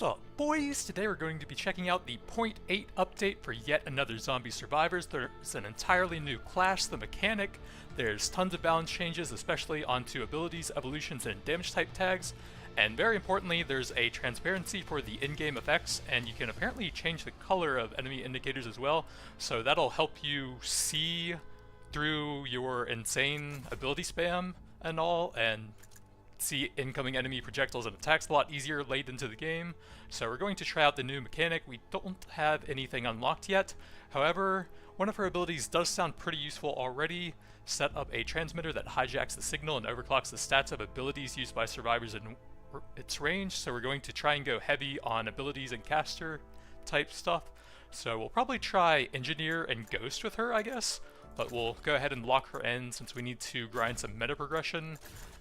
What's up, boys? Today we're going to be checking out the 0.8 update for yet another Zombie Survivors. There's an entirely new class, the Mechanic. There's tons of balance changes, especially onto abilities, evolutions, and damage type tags. And very importantly, there's a transparency for the in-game effects, and you can apparently change the color of enemy indicators as well. So that'll help you see through your insane ability spam and all, and see incoming enemy projectiles and attacks a lot easier late into the game. So we're going to try out the new mechanic. We don't have anything unlocked yet. However, one of her abilities does sound pretty useful already. Set up a transmitter that hijacks the signal and overclocks the stats of abilities used by survivors in its range. So we're going to try and go heavy on abilities and caster type stuff. So we'll probably try Engineer and Ghost with her, I guess. But we'll go ahead and lock her in since we need to grind some meta progression.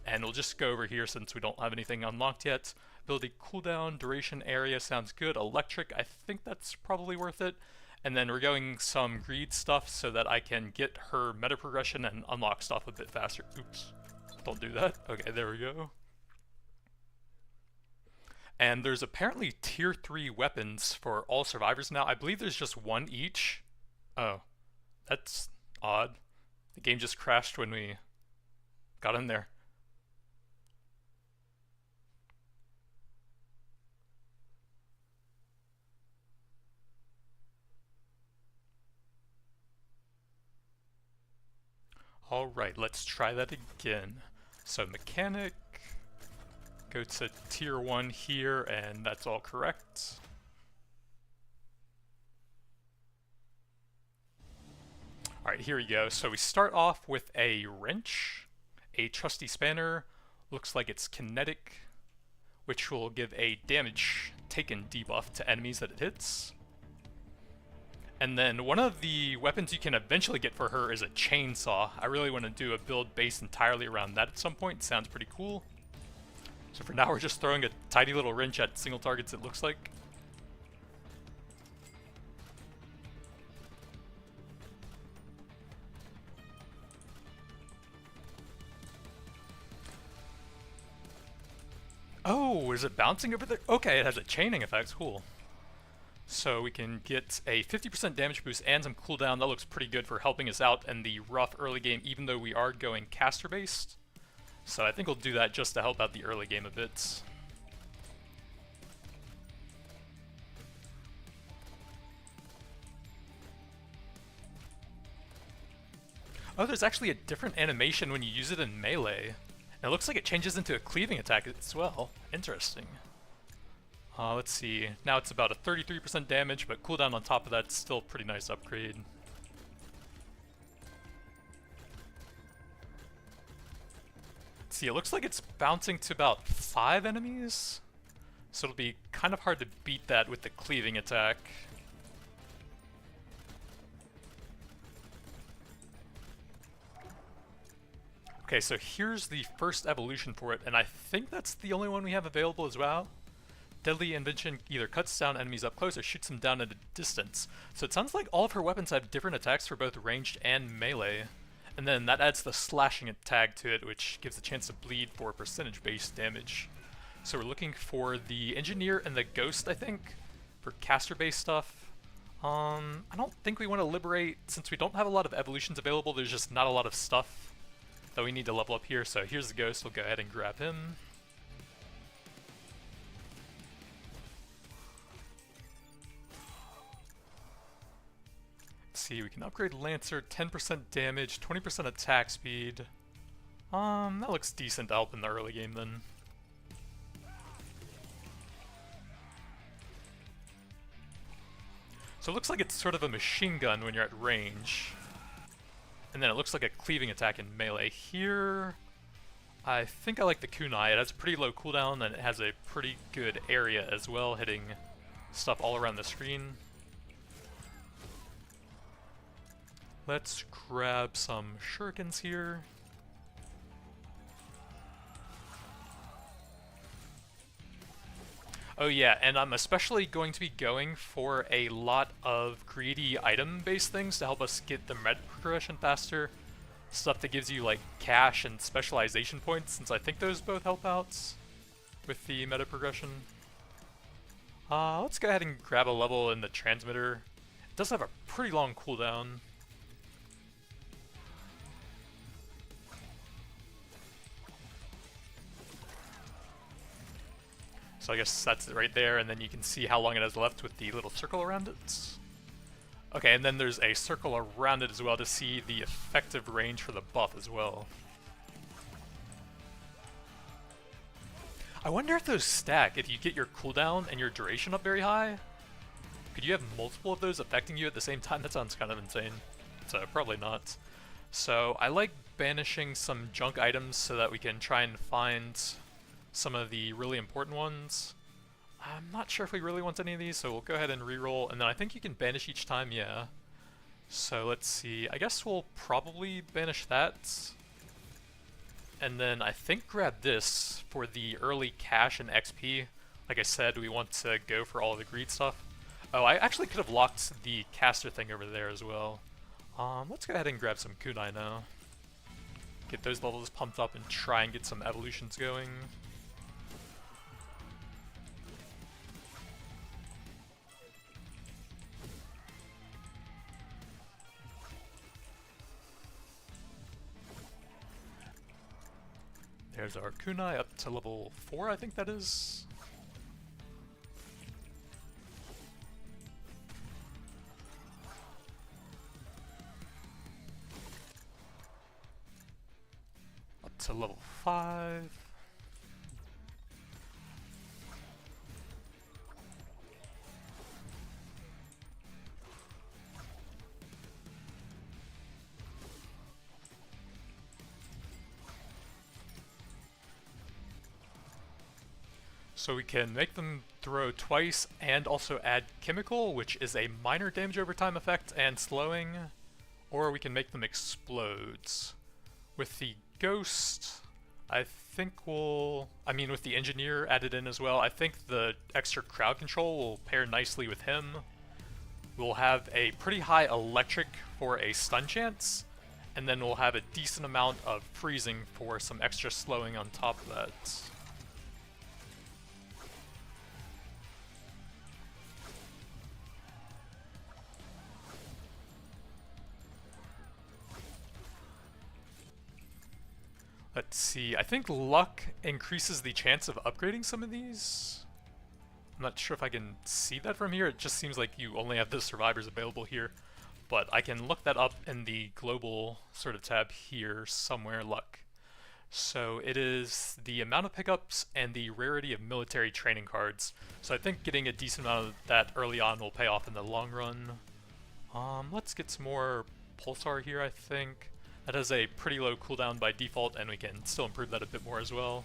And we'll just go over here since we don't have anything unlocked yet. Ability cooldown, duration, area sounds good. Electric, I think that's probably worth it. And then we're going some greed stuff so that I can get her meta progression and unlock stuff a bit faster. Oops, don't do that. Okay, there we go. And there's apparently tier 3 weapons for all survivors now. I believe there's just one each. Oh, that's odd. The game just crashed when we got in there. Alright, let's try that again. So mechanic, go to tier 1 here, and that's all correct. Alright, here we go. So we start off with a wrench, a trusty spanner, looks like it's kinetic, which will give a damage taken debuff to enemies that it hits. And then one of the weapons you can eventually get for her is a chainsaw. I really want to do a build based entirely around that at some point. Sounds pretty cool. So for now we're just throwing a tiny little wrench at single targets, it looks like. Oh, is it bouncing over there? Okay, it has a chaining effect, cool. So we can get a 50% damage boost and some cooldown. That looks pretty good for helping us out in the rough early game, even though we are going caster based. So I think we'll do that just to help out the early game a bit. Oh, there's actually a different animation when you use it in melee. And it looks like it changes into a cleaving attack as well. Interesting. Let's see, now it's about a 33% damage, but cooldown on top of that's still a pretty nice upgrade. Let's see, it looks like it's bouncing to about 5 enemies, so it'll be kind of hard to beat that with the cleaving attack. Okay, so here's the first evolution for it, and I think that's the only one we have available as well. Deadly Invention either cuts down enemies up close or shoots them down at a distance. So it sounds like all of her weapons have different attacks for both ranged and melee. And then that adds the slashing tag to it, which gives a chance to bleed for percentage-based damage. So we're looking for the Engineer and the Ghost, I think, for caster-based stuff. I don't think we want to liberate, since we don't have a lot of evolutions available, there's just not a lot of stuff that we need to level up here. So here's the Ghost, we'll go ahead and grab him. See, we can upgrade Lancer, 10% damage, 20% attack speed. That looks decent to help in the early game then. So it looks like it's sort of a machine gun when you're at range. And then it looks like a cleaving attack in melee. Here, I think I like the kunai. It has a pretty low cooldown and it has a pretty good area as well, hitting stuff all around the screen. Let's grab some shurikens here. Oh yeah, and I'm especially going to be going for a lot of greedy item-based things to help us get the meta progression faster. Stuff that gives you like cash and specialization points, since I think those both help out with the meta progression. Let's go ahead and grab a level in the transmitter. It does have a pretty long cooldown. So I guess that's it right there, and then you can see how long it has left with the little circle around it. Okay, and then there's a circle around it as well to see the effective range for the buff as well. I wonder if those stack if you get your cooldown and your duration up very high. Could you have multiple of those affecting you at the same time? That sounds kind of insane. So probably not. So I like banishing some junk items so that we can try and find some of the really important ones. I'm not sure if we really want any of these, so we'll go ahead and reroll, and then I think you can banish each time, yeah. So let's see, I guess we'll probably banish that. And then I think grab this for the early cash and XP. Like I said, we want to go for all of the greed stuff. Oh, I actually could have locked the caster thing over there as well. Let's go ahead and grab some kunai now. Get those levels pumped up and try and get some evolutions going. There's our kunai up to level 4, I think that is. Up to level 5. So we can make them throw twice and also add chemical, which is a minor damage over time effect and slowing, or we can make them explode. With the ghost, I think with the engineer added in as well, I think the extra crowd control will pair nicely with him. We'll have a pretty high electric for a stun chance, and then we'll have a decent amount of freezing for some extra slowing on top of that. Let's see, I think luck increases the chance of upgrading some of these. I'm not sure if I can see that from here, it just seems like you only have the survivors available here. But I can look that up in the global sort of tab here somewhere, luck. So it is the amount of pickups and the rarity of military training cards. So I think getting a decent amount of that early on will pay off in the long run. Let's get some more pulsar here, I think. That has a pretty low cooldown by default, and we can still improve that a bit more as well.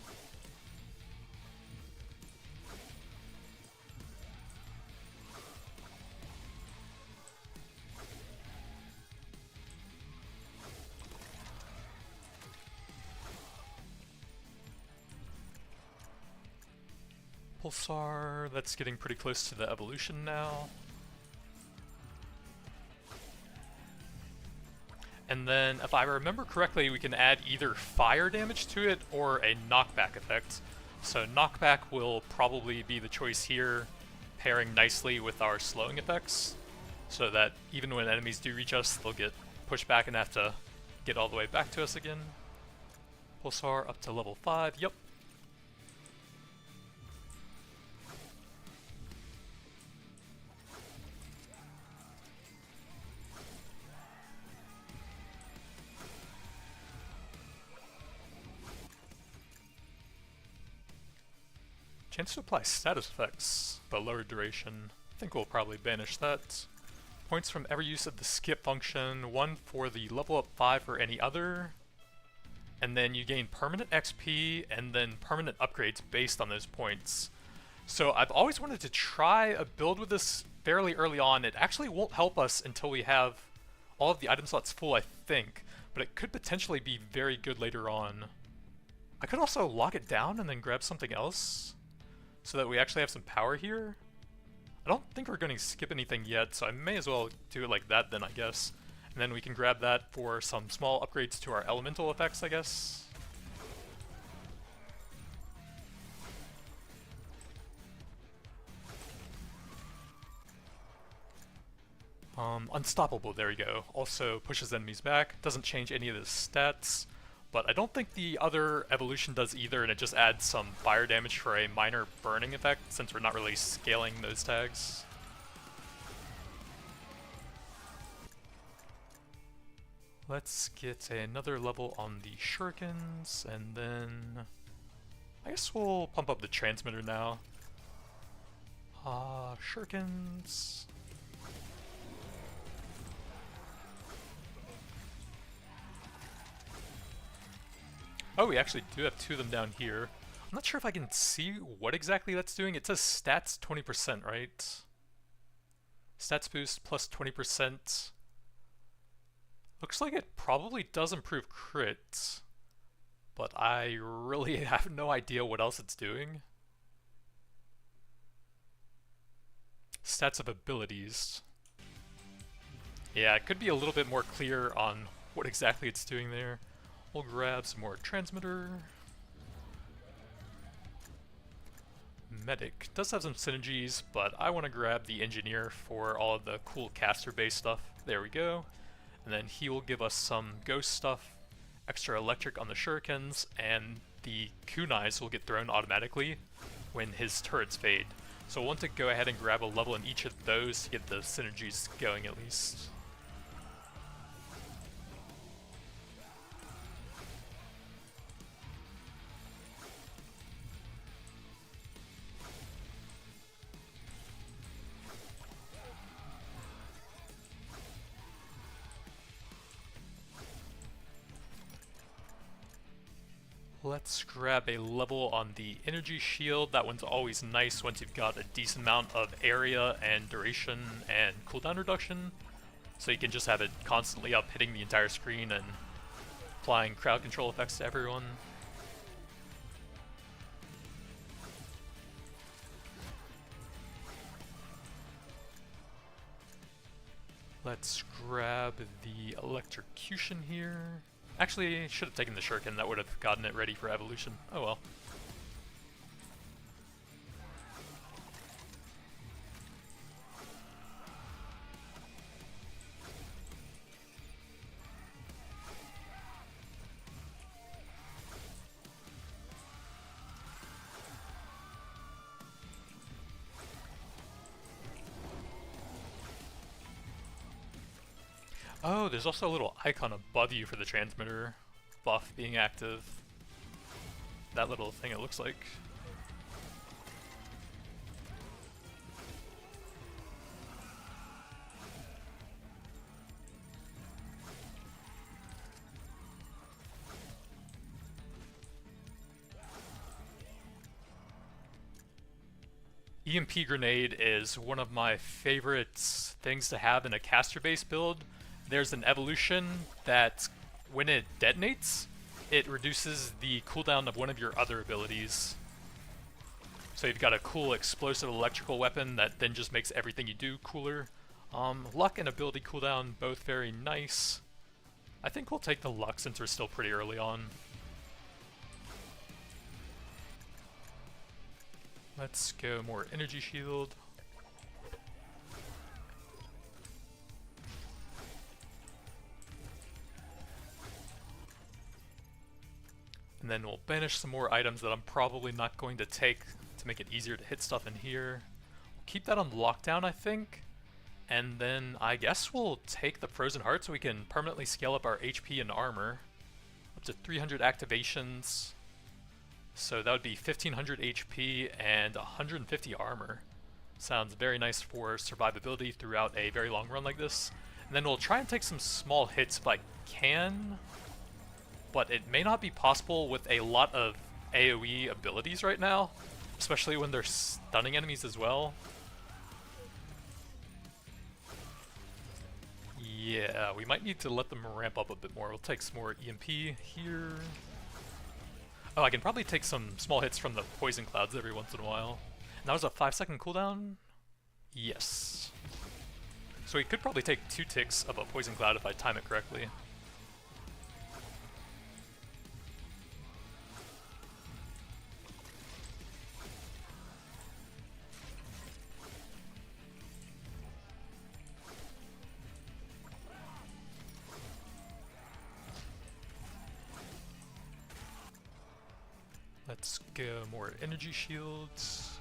Pulsar, that's getting pretty close to the evolution now. And then, if I remember correctly, we can add either fire damage to it or a knockback effect. So knockback will probably be the choice here, pairing nicely with our slowing effects, so that even when enemies do reach us, they'll get pushed back and have to get all the way back to us again. Pulsar up to level 5, yep. Chance to apply status effects, but lower duration. I think we'll probably banish that. Points from every use of the skip function, 1 for the level up 5 for any other. And then you gain permanent XP and then permanent upgrades based on those points. So I've always wanted to try a build with this fairly early on. It actually won't help us until we have all of the item slots full, I think. But it could potentially be very good later on. I could also lock it down and then grab something else, so that we actually have some power here. I don't think we're going to skip anything yet, so I may as well do it like that then, I guess. And then we can grab that for some small upgrades to our elemental effects, I guess. Unstoppable, there we go. Also pushes enemies back, doesn't change any of the stats, but I don't think the other evolution does either, and it just adds some fire damage for a minor burning effect, since we're not really scaling those tags. Let's get another level on the shurikens, and then I guess we'll pump up the transmitter now. Shurikens. Oh, we actually do have two of them down here. I'm not sure if I can see what exactly that's doing. It says stats 20%, right? Stats boost plus 20%. Looks like it probably does improve crit, but I really have no idea what else it's doing. Stats of abilities. Yeah, it could be a little bit more clear on what exactly it's doing there. We'll grab some more transmitter. Medic does have some synergies, but I want to grab the engineer for all of the cool caster-based stuff. There we go. And then he will give us some ghost stuff, extra electric on the shurikens, and the kunais will get thrown automatically when his turrets fade. So I want to go ahead and grab a level in each of those to get the synergies going at least. Let's grab a level on the energy shield. That one's always nice once you've got a decent amount of area and duration and cooldown reduction. So you can just have it constantly up, hitting the entire screen and applying crowd control effects to everyone. Let's grab the electrocution here. Actually, I should have taken the shuriken, that would have gotten it ready for evolution. Oh well. Oh, there's also a little icon above you for the transmitter buff being active. That little thing it looks like. EMP grenade is one of my favorite things to have in a caster-based build. There's an evolution that, when it detonates, it reduces the cooldown of one of your other abilities. So you've got a cool explosive electrical weapon that then just makes everything you do cooler. Luck and ability cooldown, both very nice. I think we'll take the luck since we're still pretty early on. Let's go more energy shield. And then we'll banish some more items that I'm probably not going to take to make it easier to hit stuff in here. We'll keep that on lockdown, I think. And then I guess we'll take the Frozen Heart so we can permanently scale up our HP and armor. Up to 300 activations. So that would be 1500 HP and 150 armor. Sounds very nice for survivability throughout a very long run like this. And then we'll try and take some small hits if I can. But it may not be possible with a lot of AoE abilities right now, especially when they're stunning enemies as well. Yeah, we might need to let them ramp up a bit more. We'll take some more EMP here. Oh, I can probably take some small hits from the poison clouds every once in a while. And that was a 5-second cooldown? Yes. So we could probably take 2 ticks of a poison cloud if I time it correctly. Let's go more energy shields.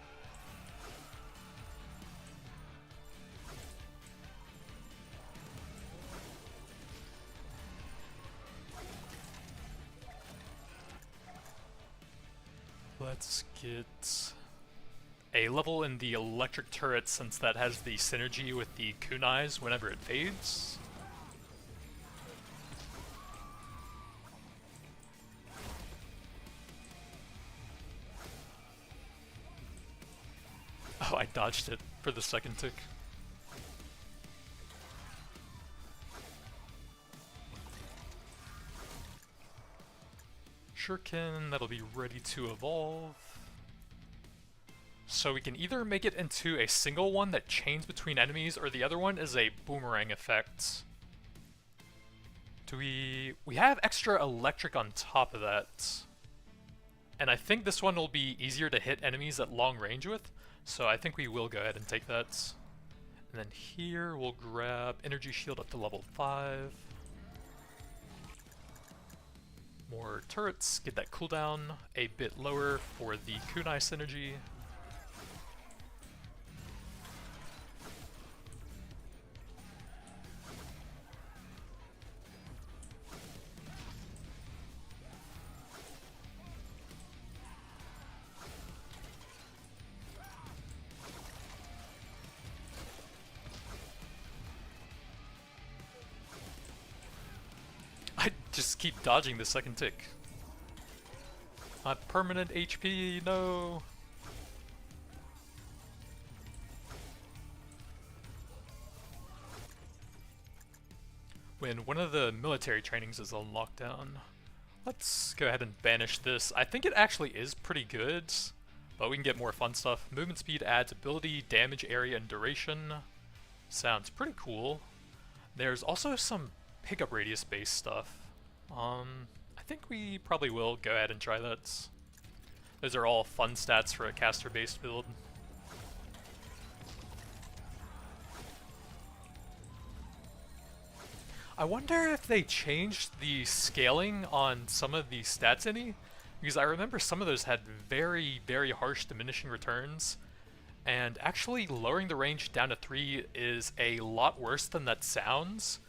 Let's get a level in the electric turret since that has the synergy with the kunais whenever it fades. Oh, I dodged it for the second tick. Shuriken, that'll be ready to evolve. So we can either make it into a single one that chains between enemies, or the other one is a boomerang effect. Do we have extra electric on top of that. And I think this one will be easier to hit enemies at long range with, so I think we will go ahead and take that. And then here we'll grab energy shield up to level 5. More turrets, get that cooldown a bit lower for the kunai synergy. I just keep dodging the second tick. My permanent HP, no! When one of the military trainings is on lockdown, let's go ahead and banish this. I think it actually is pretty good, but we can get more fun stuff. Movement speed adds ability, damage area, and duration. Sounds pretty cool. There's also some pickup radius based stuff. I think we probably will go ahead and try that. Those are all fun stats for a caster based build. I wonder if they changed the scaling on some of the stats any, because I remember some of those had very, very harsh diminishing returns, and actually lowering the range down to 3 is a lot worse than that sounds,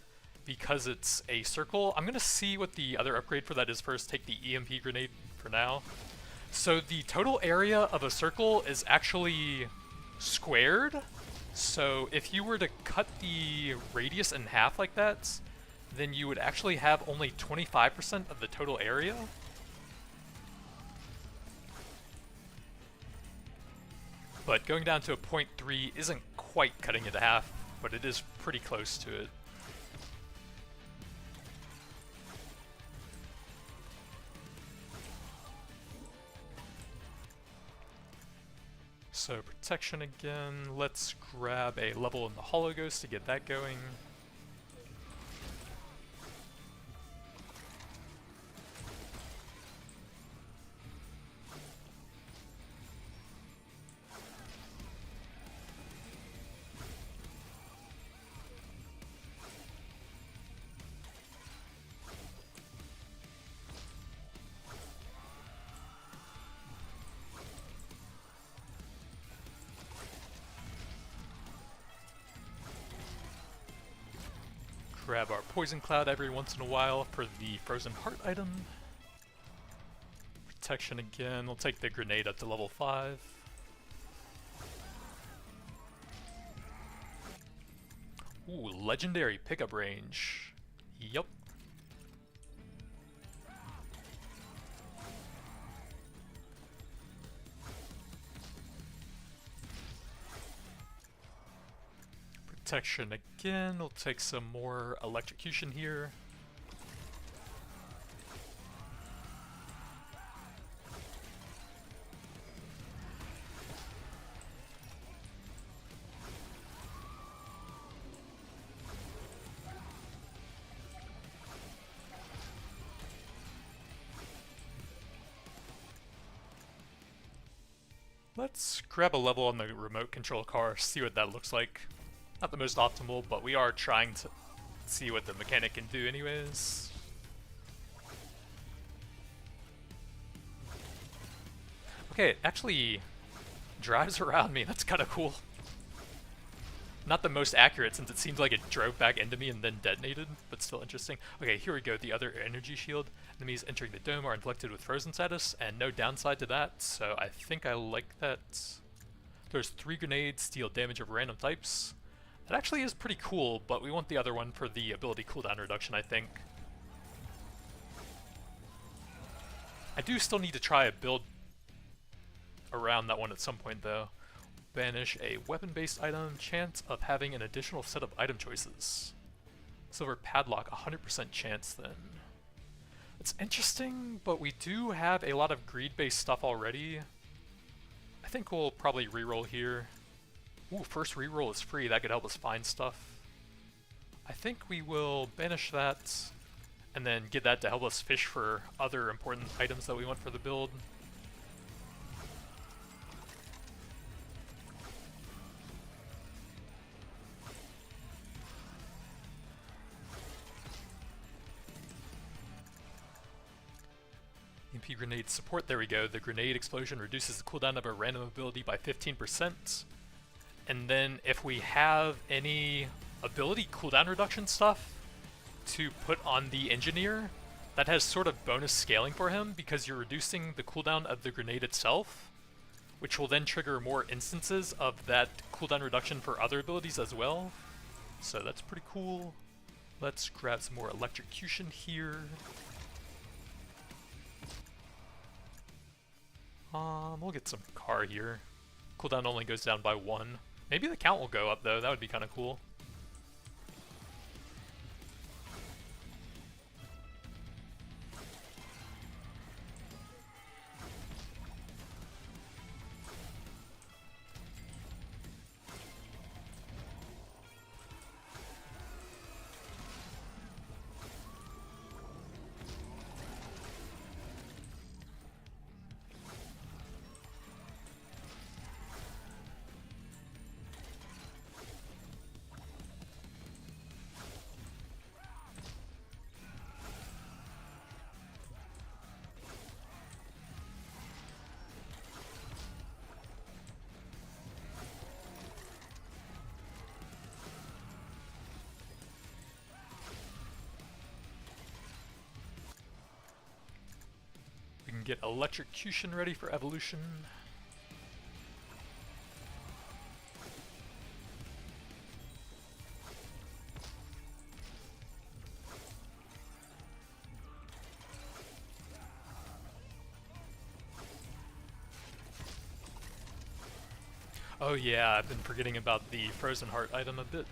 because it's a circle. I'm gonna see what the other upgrade for that is first, take the EMP grenade for now. So the total area of a circle is actually squared, so if you were to cut the radius in half like that, then you would actually have only 25% of the total area. But going down to a 0.3 isn't quite cutting it in half, but it is pretty close to it. So protection again, let's grab a level in the Hollow Ghost to get that going. Grab our Poison Cloud every once in a while for the Frozen Heart item. Protection again, we'll take the grenade up to level 5. Ooh, legendary pickup range. Yup. Protection again, we'll take some more electrocution here. Let's grab a level on the remote control car, see what that looks like. Not the most optimal, but we are trying to see what the mechanic can do anyways. Okay, it actually drives around me. That's kind of cool. Not the most accurate since it seems like it drove back into me and then detonated, but still interesting. Okay, here we go, the other energy shield. Enemies entering the dome are inflicted with frozen status, and no downside to that, so I think I like that. There's 3 grenades, deal damage of random types. That actually is pretty cool, but we want the other one for the ability cooldown reduction, I think. I do still need to try a build around that one at some point, though. Banish a weapon-based item, chance of having an additional set of item choices. Silver padlock, 100% chance then. It's interesting, but we do have a lot of greed-based stuff already. I think we'll probably reroll here. Ooh, first reroll is free, that could help us find stuff. I think we will banish that, and then get that to help us fish for other important items that we want for the build. EMP grenade support, there we go. The grenade explosion reduces the cooldown of a random ability by 15%. And then if we have any ability cooldown reduction stuff to put on the engineer, that has sort of bonus scaling for him because you're reducing the cooldown of the grenade itself, which will then trigger more instances of that cooldown reduction for other abilities as well. So that's pretty cool. Let's grab some more electrocution here. We'll get some car here. Cooldown only goes down by 1. Maybe the count will go up though, that would be kind of cool. Get electrocution ready for evolution. Oh yeah, I've been forgetting about the frozen heart item a bit.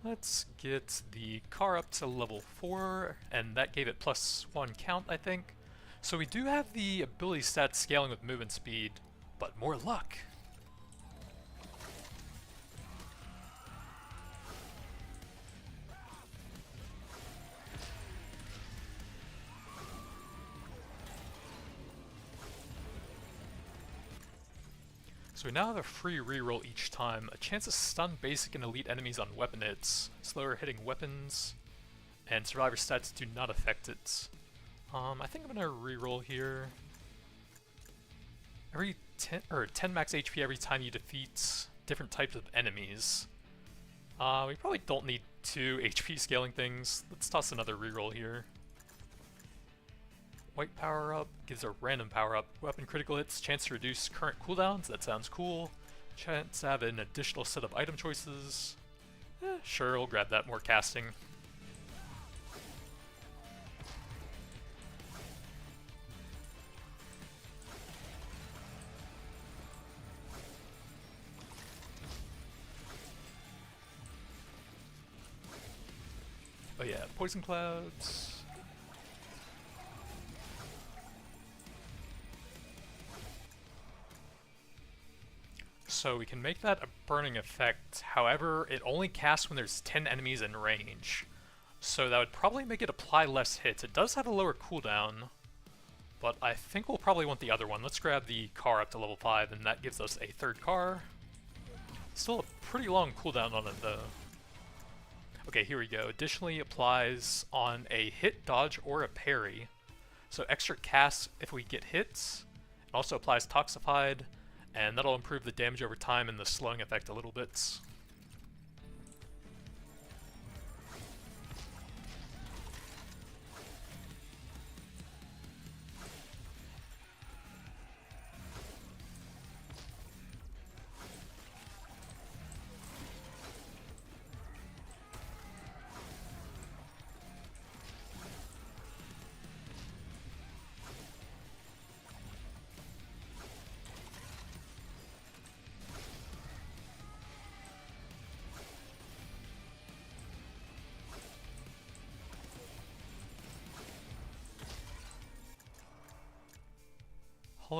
Let's get the car up to level 4, and that gave it +1 count, I think. So we do have the ability stats scaling with movement speed, but more luck. So we now have a free reroll each time, a chance to stun basic and elite enemies on weapon hits, slower hitting weapons, and survivor stats do not affect it. I think I'm gonna reroll here. Every 10 max HP every time you defeat different types of enemies. We probably don't need 2 HP scaling things. Let's toss another reroll here. White power-up gives a random power-up. Weapon critical hits, chance to reduce current cooldowns, that sounds cool. Chance to have an additional set of item choices. Sure, we'll grab that, more casting. Oh yeah, poison clouds. So we can make that a burning effect, however, it only casts when there's 10 enemies in range. So that would probably make it apply less hits. It does have a lower cooldown, but I think we'll probably want the other one. Let's grab the car up to level 5, and that gives us a third car. Still a pretty long cooldown on it, though. Okay, here we go. Additionally applies on a hit, dodge, or a parry. So extra cast if we get hits. It also applies Toxified, and that'll improve the damage over time and the slowing effect a little bit.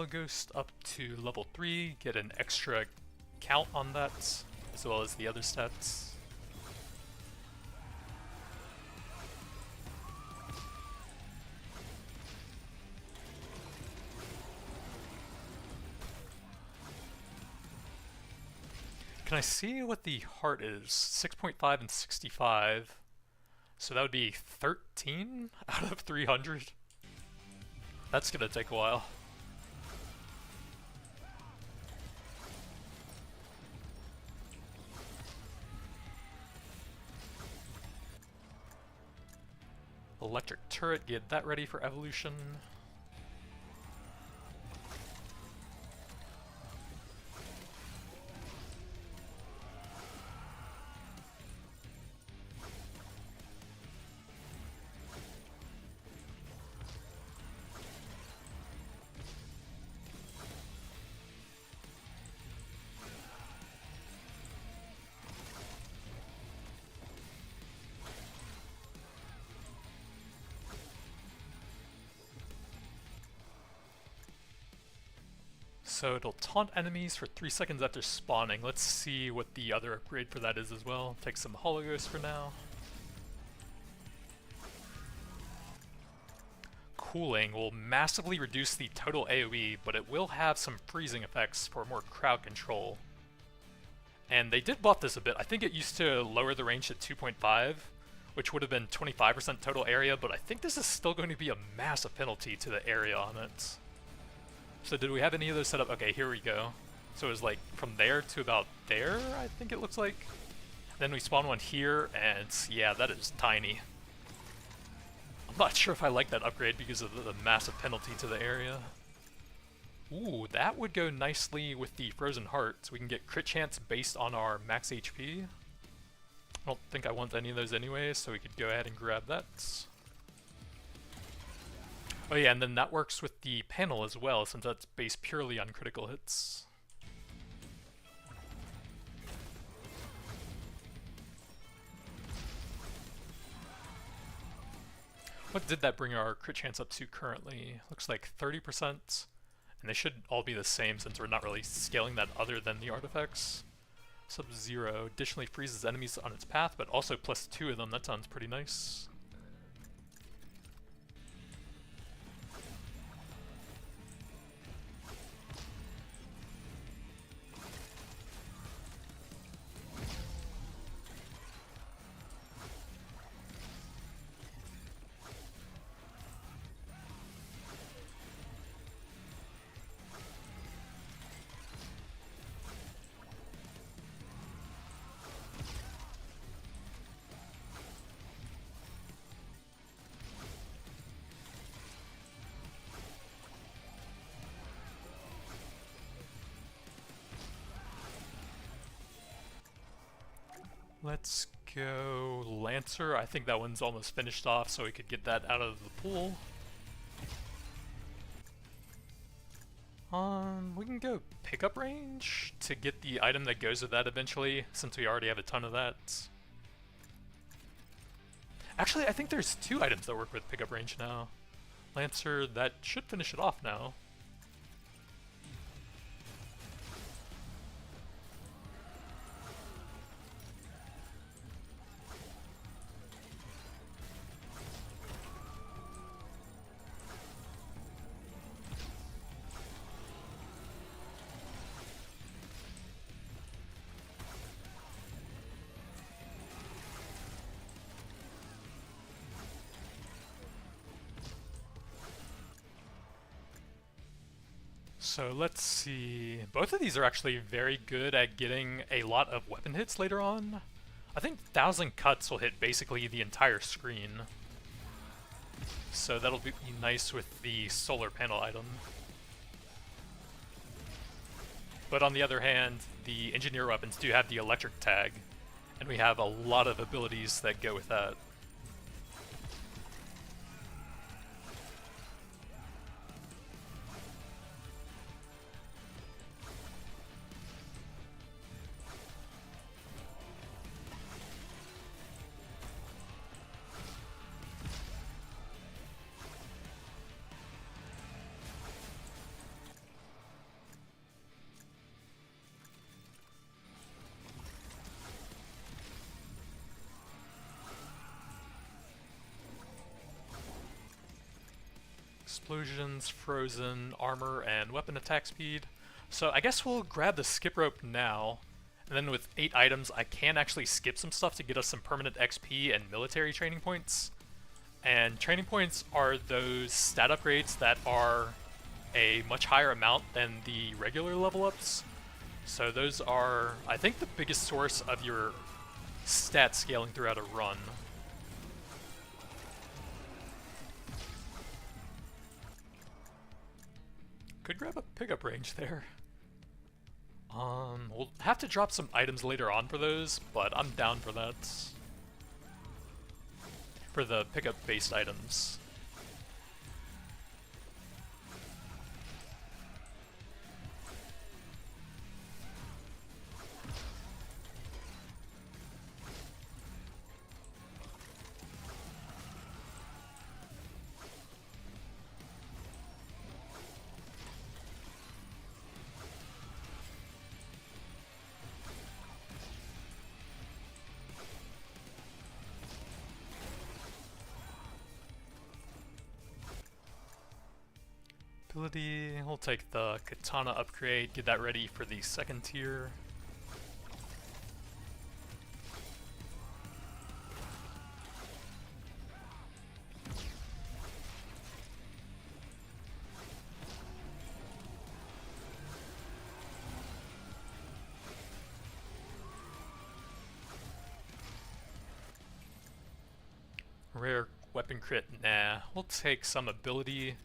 Ghost up to level 3, get an extra count on that, as well as the other stats. Can I see what the heart is? 6.5 and 65. So that would be 13 out of 300. That's gonna take a while. Electric turret, get that ready for evolution. So it'll taunt enemies for 3 seconds after spawning. Let's see what the other upgrade for that is as well. Take some Hologhost for now. Cooling will massively reduce the total AoE, but it will have some freezing effects for more crowd control. And they did buff this a bit. I think it used to lower the range at 2.5, which would have been 25% total area, but I think this is still going to be a massive penalty to the area on it. So did we have any of those set up? Okay, here we go. So it was like from there to about there, I think it looks like. Then we spawn one here, and yeah, that is tiny. I'm not sure if I like that upgrade because of the massive penalty to the area. Ooh, that would go nicely with the Frozen Heart, so we can get crit chance based on our max HP. I don't think I want any of those anyway, so we could go ahead and grab that. Oh yeah, and then that works with the panel as well, since that's based purely on critical hits. What did that bring our crit chance up to currently? Looks like 30%, and they should all be the same since we're not really scaling that other than the artifacts. Sub-Zero additionally freezes enemies on its path, but also plus 2 of them. That sounds pretty nice. Let's go Lancer. I think that one's almost finished off, so we could get that out of the pool. We can go pickup range to get the item that goes with that eventually, since we already have a ton of that. Actually, I think there's 2 items that work with pickup range now. Lancer, that should finish it off now. So let's see. Both of these are actually very good at getting a lot of weapon hits later on. I think 1,000 cuts will hit basically the entire screen. So that'll be nice with the solar panel item. But on the other hand, the engineer weapons do have the electric tag, and we have a lot of abilities that go with that. Explosions, frozen, armor, and weapon attack speed. So I guess we'll grab the skip rope now, and then with 8 items I can actually skip some stuff to get us some permanent XP and military training points. And training points are those stat upgrades that are a much higher amount than the regular level ups. So those are, I think, the biggest source of your stat scaling throughout a run. Could grab a pickup range there. We'll have to drop some items later on for those, but I'm down for that. For the pickup-based items. Ability, we'll take the katana upgrade, get that ready for the second tier. Rare weapon crit, nah. We'll take some ability,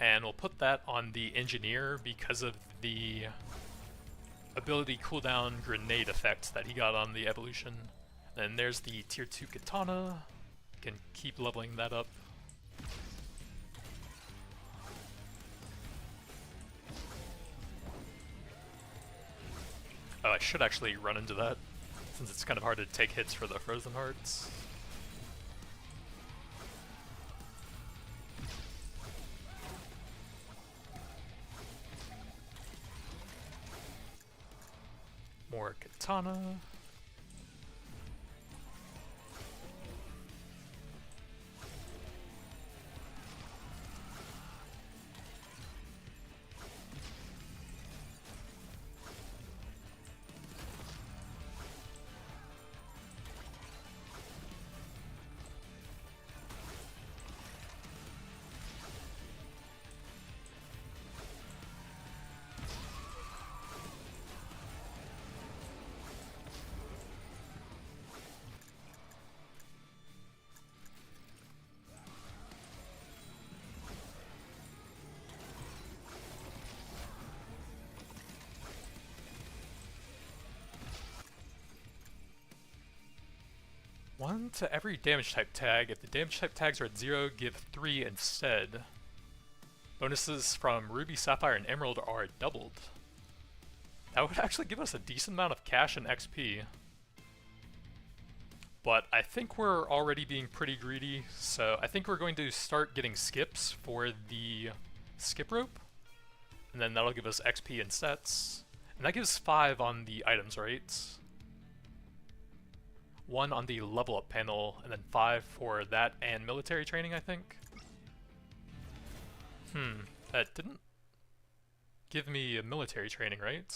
and we'll put that on the engineer because of the ability cooldown grenade effect that he got on the evolution. And there's the tier 2 katana. Can keep leveling that up. Oh, I should actually run into that, since it's kind of hard to take hits for the frozen hearts. More katana. One to every damage type tag. If the damage type tags are at 0, give 3 instead. Bonuses from Ruby, Sapphire, and Emerald are doubled. That would actually give us a decent amount of cash and XP. But I think we're already being pretty greedy, so I think we're going to start getting skips for the skip rope. And then that'll give us XP and stats. And that gives 5 on the items, right? 1 on the level up panel, and then 5 for that and military training, I think. That didn't give me a military training, right?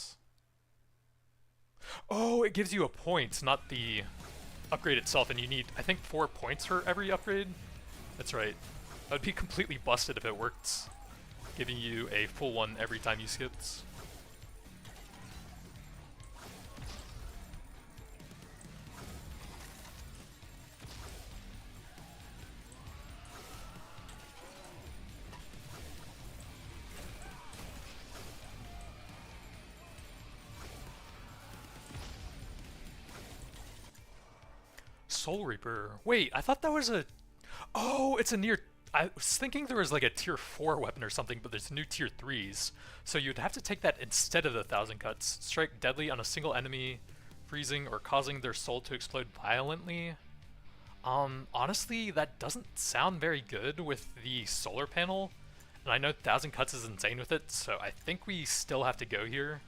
Oh, it gives you a point, not the upgrade itself, and you need, I think, 4 points for every upgrade? That's right. That would be completely busted if it worked giving you a full one every time you skipped. Soul Reaper. Wait, I thought that was a... Oh, it's a near... I was thinking there was like a tier 4 weapon or something, but there's new tier 3s. So you'd have to take that instead of the 1,000 cuts. Strike deadly on a single enemy, freezing or causing their soul to explode violently. Honestly, that doesn't sound very good with the solar panel. And I know 1,000 cuts is insane with it, so I think we still have to go here.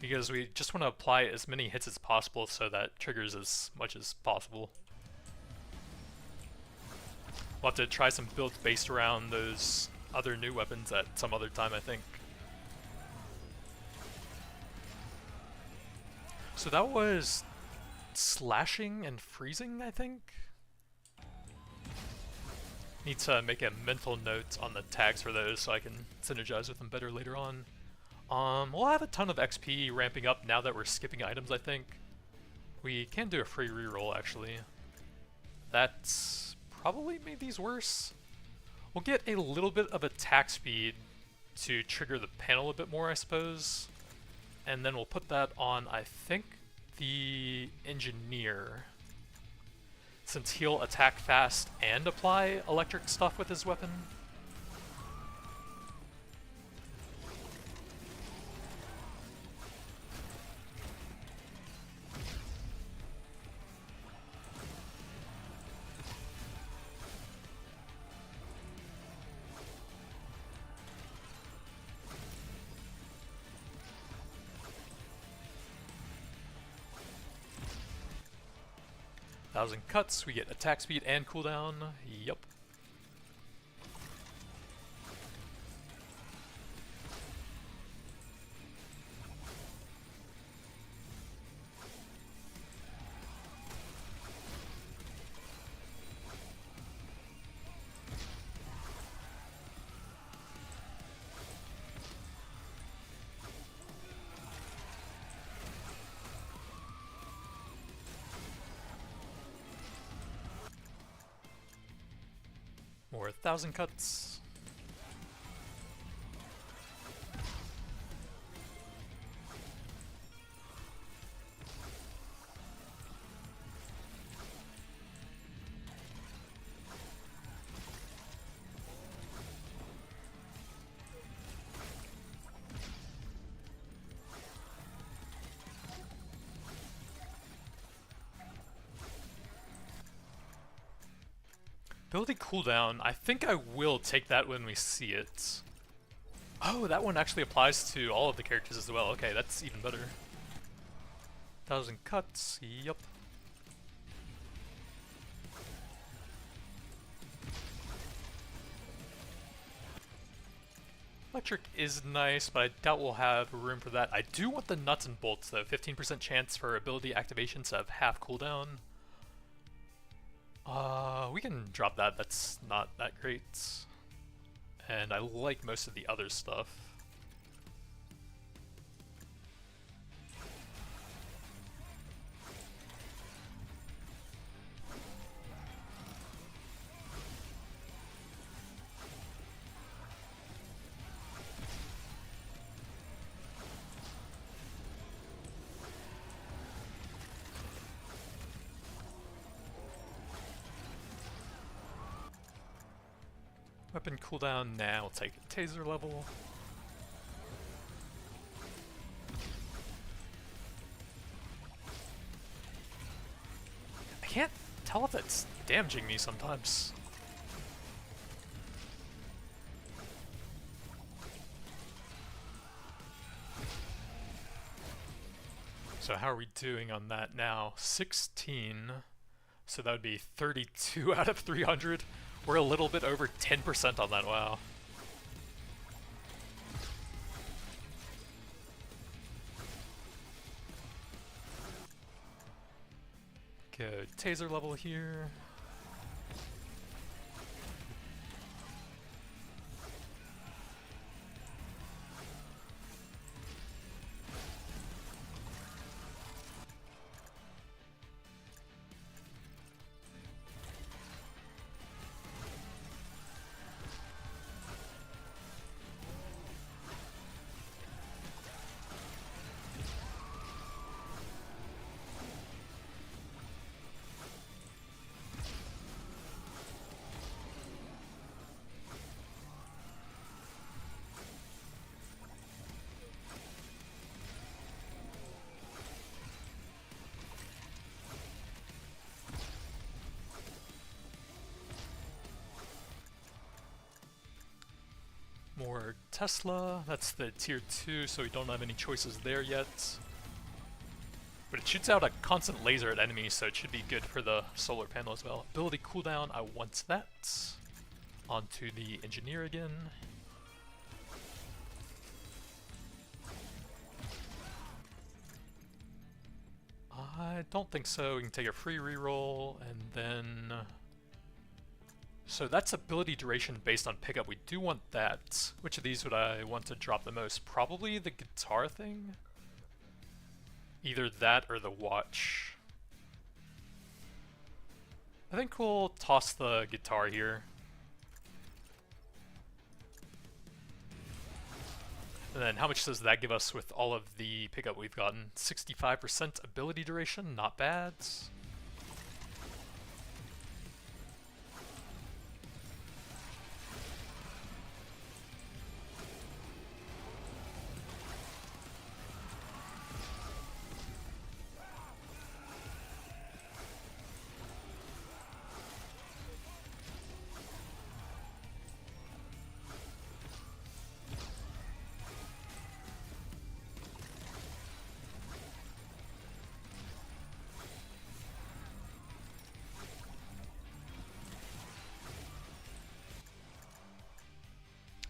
Because we just want to apply as many hits as possible so that triggers as much as possible. We'll have to try some builds based around those other new weapons at some other time, I think. So that was slashing and freezing, I think? Need to make a mental note on the tags for those so I can synergize with them better later on. We'll have a ton of XP ramping up now that we're skipping items, I think. We can do a free reroll, actually. That's probably made these worse. We'll get a little bit of attack speed to trigger the panel a bit more, I suppose. And then we'll put that on, I think, the engineer. Since he'll attack fast and apply electric stuff with his weapon. 1,000 cuts, we get attack speed and cooldown. Yup. More 1,000 cuts. Ability cooldown, I think I will take that when we see it. Oh, that one actually applies to all of the characters as well. Okay, that's even better. 1,000 cuts, yup. Electric is nice, but I doubt we'll have room for that. I do want the nuts and bolts though. 15% chance for ability activations to have half cooldown. We can drop that, that's not that great. And I like most of the other stuff. Weapon cooldown now, we'll take a taser level. I can't tell if it's damaging me sometimes. So how are we doing on that now? 16, so that would be 32 out of 300. We're a little bit over 10% on that, wow. Go taser level here. More Tesla. That's the tier 2, so we don't have any choices there yet. But it shoots out a constant laser at enemies, so it should be good for the solar panel as well. Ability cooldown, I want that. Onto the engineer again. I don't think so. We can take a free reroll, and then... So that's ability duration based on pickup. We do want that. Which of these would I want to drop the most? Probably the guitar thing? Either that or the watch. I think we'll toss the guitar here. And then how much does that give us with all of the pickup we've gotten? 65% ability duration, not bad.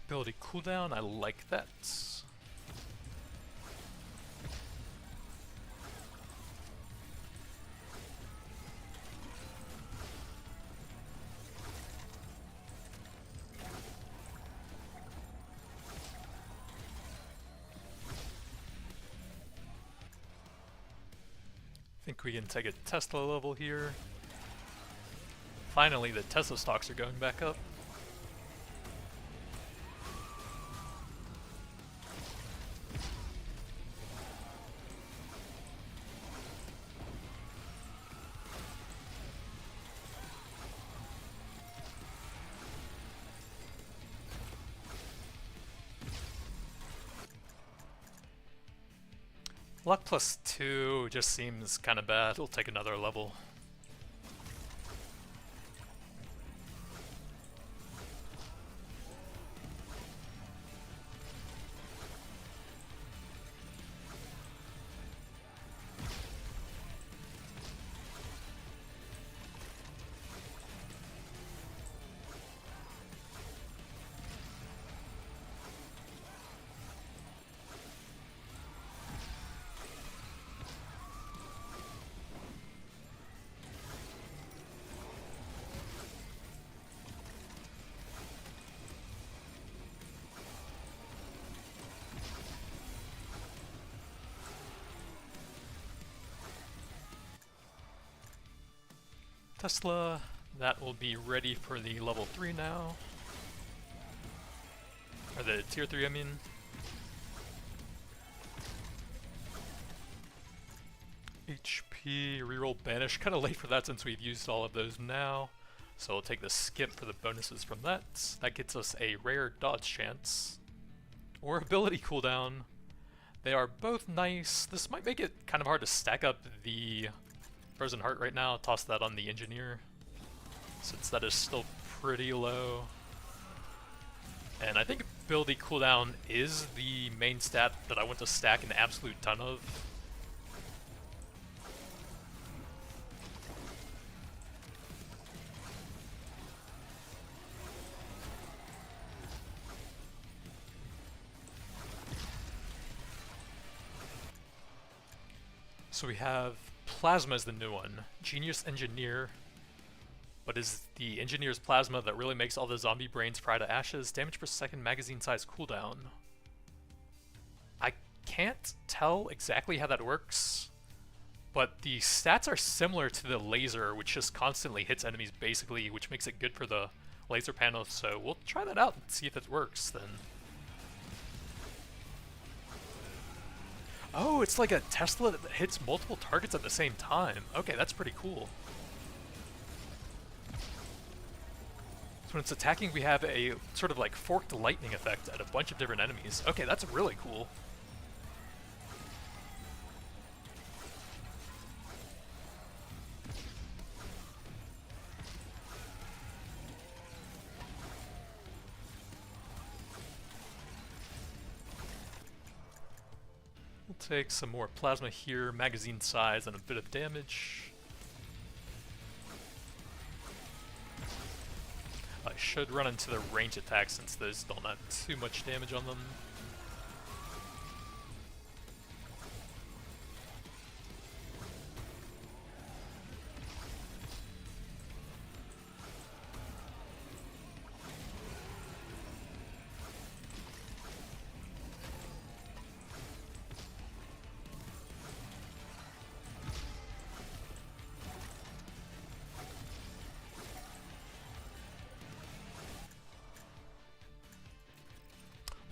Ability cooldown, I like that. I think we can take a Tesla level here. Finally, the Tesla stocks are going back up. Luck plus 2 just seems kind of bad. We'll take another level. Tesla, that will be ready for the level 3 now. Or the tier 3, I mean. HP, reroll, banish. Kind of late for that since we've used all of those now. So we'll take the skip for the bonuses from that. That gets us a rare dodge chance. Or ability cooldown. They are both nice. This might make it kind of hard to stack up the Frozen Heart right now. Toss that on the engineer, since that is still pretty low. And I think ability cooldown is the main stat that I want to stack an absolute ton of. So we have Plasma is the new one. Genius Engineer. But is the Engineer's Plasma that really makes all the zombie brains fry to ashes? Damage per second, magazine size cooldown. I can't tell exactly how that works, but the stats are similar to the laser, which just constantly hits enemies basically, which makes it good for the laser panel, so we'll try that out and see if it works then. Oh, it's like a Tesla that hits multiple targets at the same time. Okay, that's pretty cool. So when it's attacking, we have a sort of like forked lightning effect at a bunch of different enemies. Okay, that's really cool. take some more plasma here, magazine size, and a bit of damage. I should run into the range attacks since those don't have too much damage on them.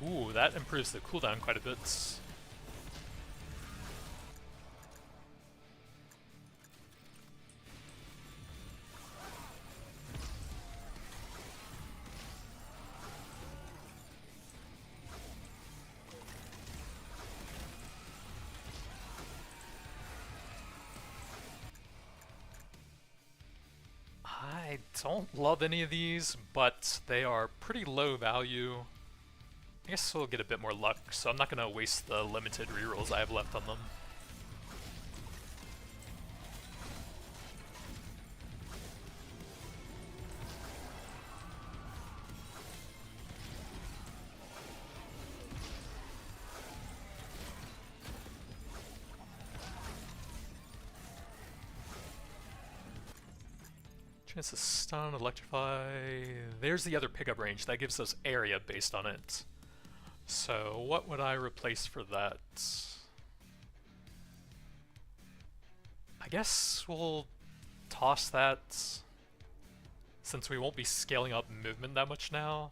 Ooh, that improves the cooldown quite a bit. I don't love any of these, but they are pretty low value. I guess we'll get a bit more luck, so I'm not going to waste the limited rerolls I have left on them. Chance to stun, electrify. There's the other pickup range. That gives us area based on it. So what would I replace for that? I guess we'll toss that since we won't be scaling up movement that much now.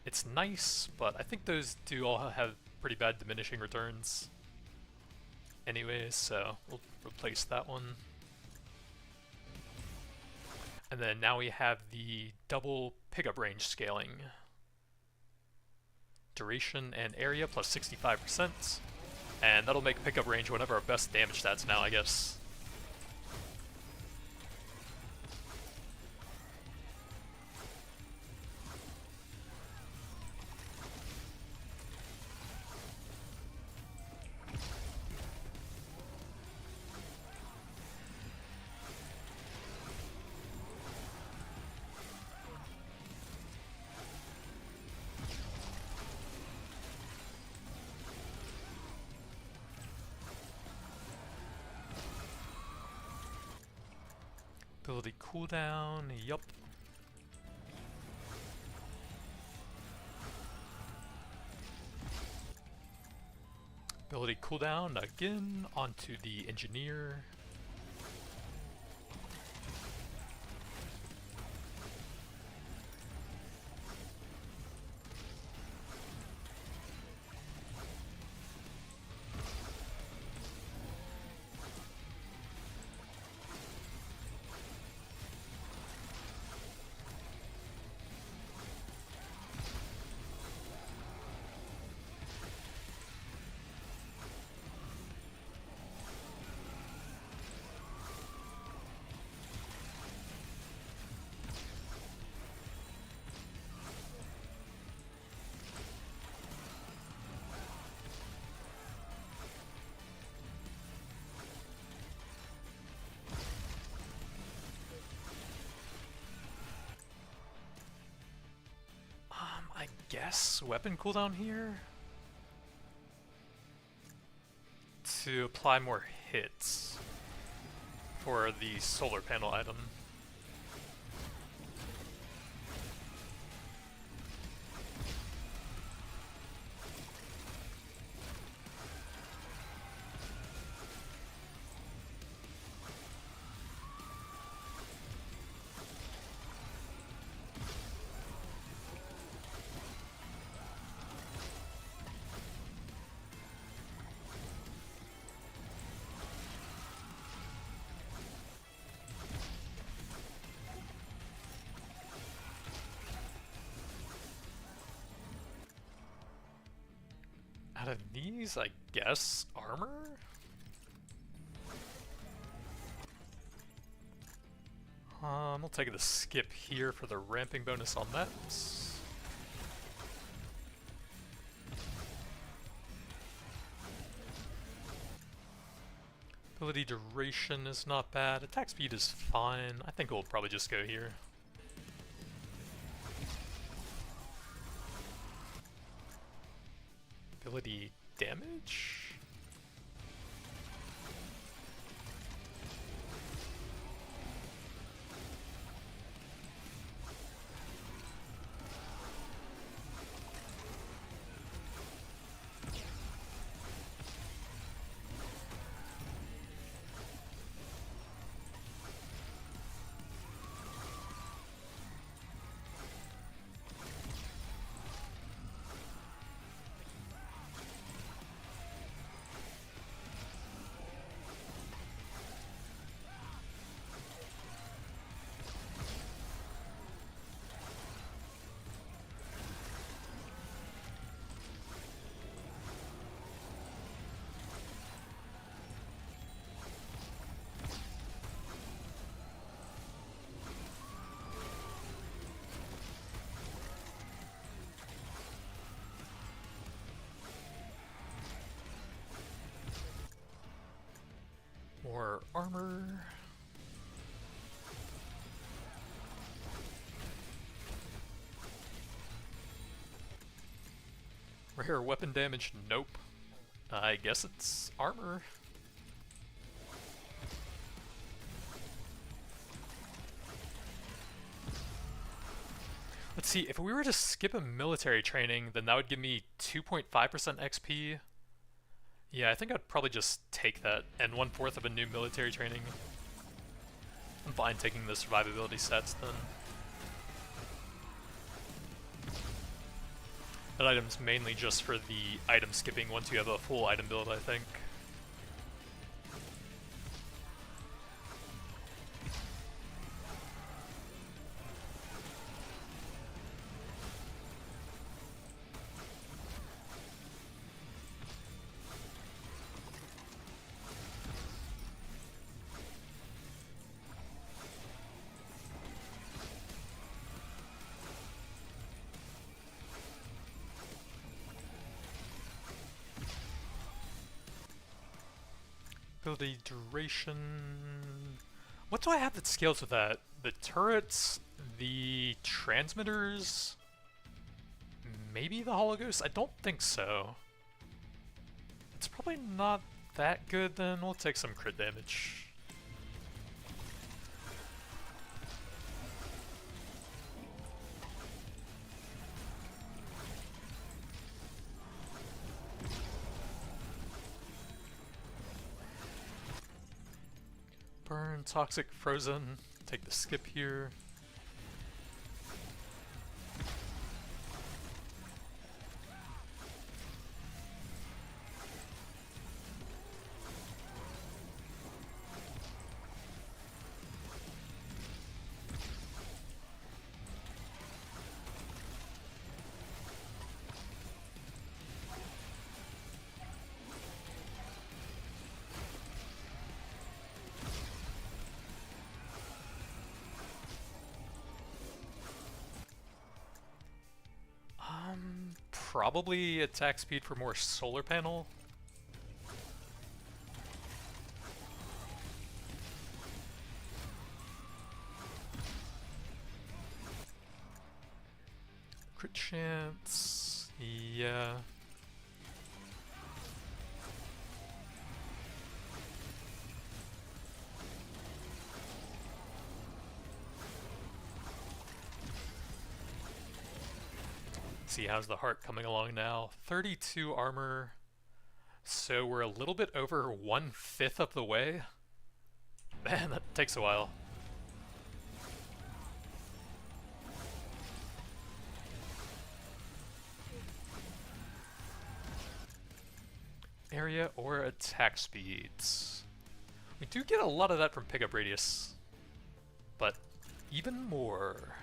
It's nice, but I think those do all have pretty bad diminishing returns anyways, so we'll replace that one. And then now we have the double pickup range scaling. Duration and area plus 65%, and that'll make pickup range one of our best damage stats now, I guess. Ability cooldown, yup. Ability cooldown again onto the engineer. I guess weapon cooldown here to apply more hits for the solar panel item. Out of these, I guess, armor? We'll take the skip here for the ramping bonus on that. Ability duration is not bad. Attack speed is fine. I think we'll probably just go here. Ability damage? More armor. Rare weapon damage? Nope. I guess it's armor. Let's see, if we were to skip a military training, then that would give me 2.5% XP. Yeah, I think I'd probably just take that, and 1/4 of a new military training. I'm fine taking the survivability sets then. That item's mainly just for the item skipping once you have a full item build, I think. Ability duration. What do I have that scales with that? The turrets, the transmitters, maybe the hologhost? I don't think so. It's probably not that good then. We'll take some crit damage. Burn, toxic, frozen. Take the skip here. Probably attack speed for more solar panel. Crit chance, yeah. See, how's the heart coming along now? 32 armor, so we're a little bit over 1/5 of the way. Man, that takes a while. Area or attack speeds. We do get a lot of that from pickup radius, but even more.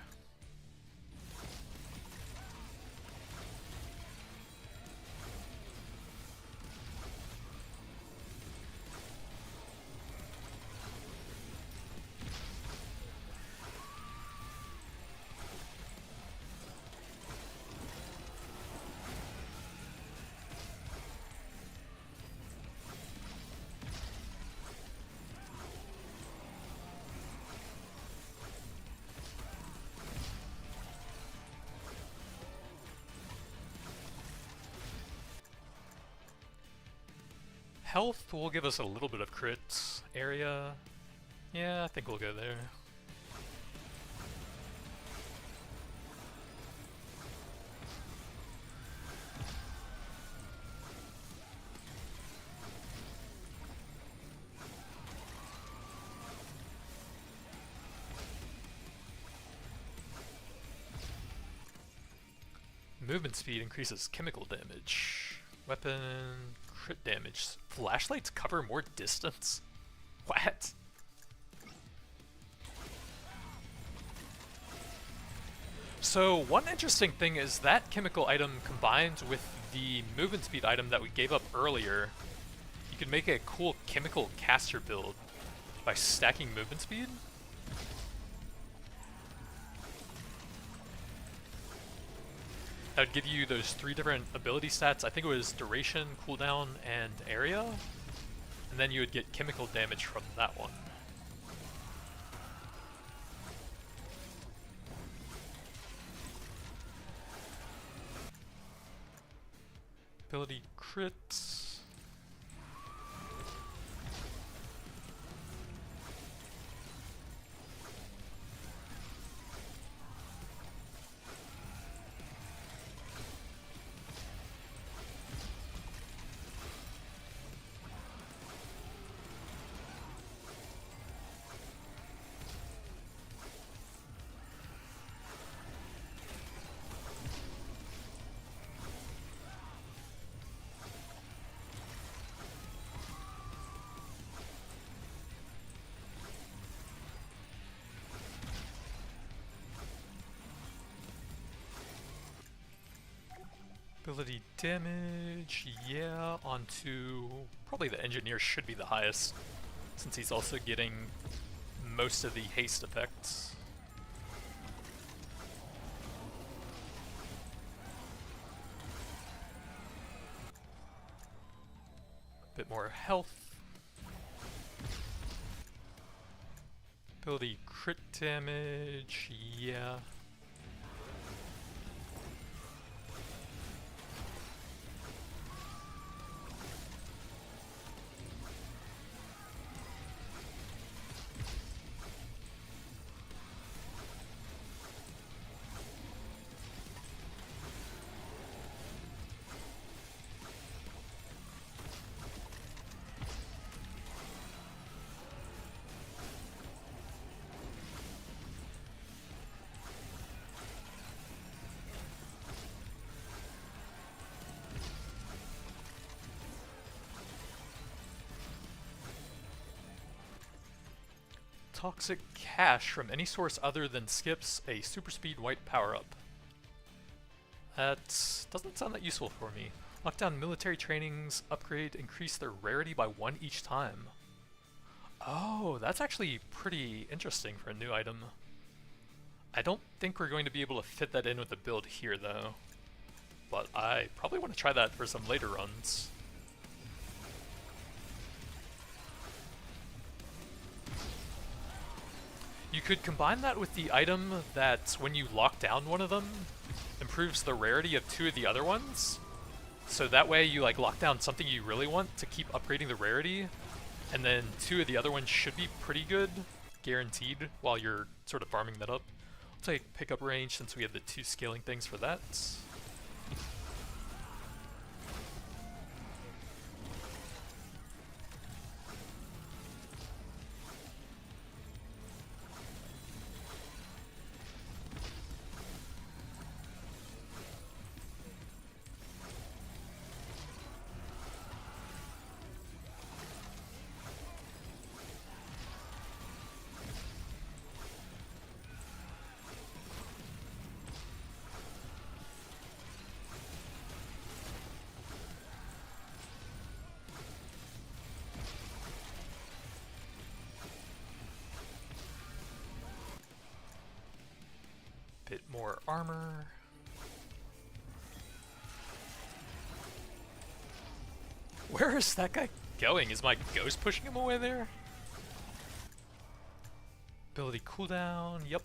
health will give us a little bit of crit area. Yeah, I think we'll go there. Movement speed increases chemical damage. Weapon crit damage. Flashlights cover more distance? What? So one interesting thing is that chemical item combined with the movement speed item that we gave up earlier, you can make a cool chemical caster build by stacking movement speed. That would give you those 3 different ability stats. I think it was duration, cooldown, and area. And then you would get chemical damage from that one. Ability crits. Ability damage, yeah, onto probably the engineer should be the highest, since he's also getting most of the haste effects. Bit more health. Ability crit damage, yeah. Toxic cash from any source other than skips, a super speed white power-up. That doesn't sound that useful for me. Lockdown military trainings upgrade increase their rarity by 1 each time. Oh, that's actually pretty interesting for a new item. I don't think we're going to be able to fit that in with the build here though. But I probably want to try that for some later runs. You could combine that with the item that, when you lock down one of them, improves the rarity of 2 of the other ones. So that way you like lock down something you really want to keep upgrading the rarity, and then 2 of the other ones should be pretty good, guaranteed, while you're sort of farming that up. I'll take pickup range since we have the 2 scaling things for that. Bit more armor. Where is that guy going? Is my ghost pushing him away there? Ability cooldown, yep.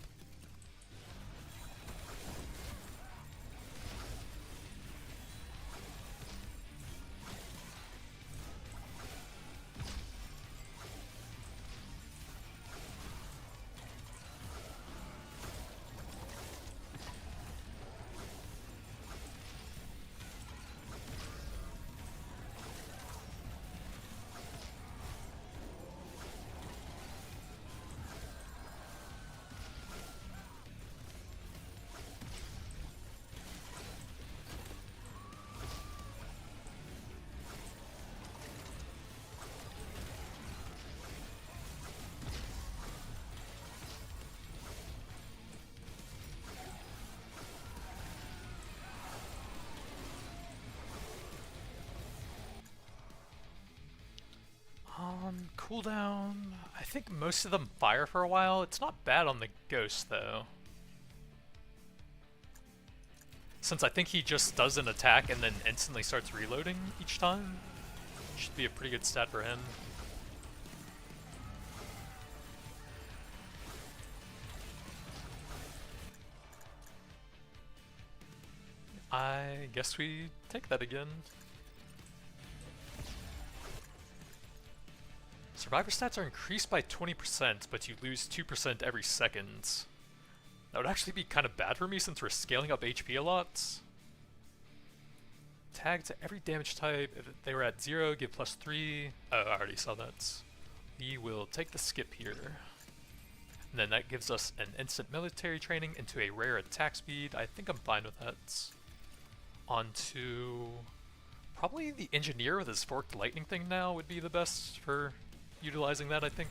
cooldown, I think most of them fire for a while. It's not bad on the ghost though. Since I think he just does an attack and then instantly starts reloading each time. Should be a pretty good stat for him. I guess we take that again. Survivor stats are increased by 20%, but you lose 2% every second. That would actually be kind of bad for me since we're scaling up HP a lot. Tag to every damage type. If they were at 0, give +3. Oh, I already saw that. We will take the skip here. And then that gives us an instant military training into a rare attack speed. I think I'm fine with that. On to probably the engineer with his forked lightning thing now would be the best for utilizing that, I think.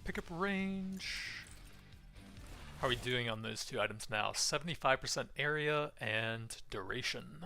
Pickup range. How are we doing on those two items now? 75% area and duration.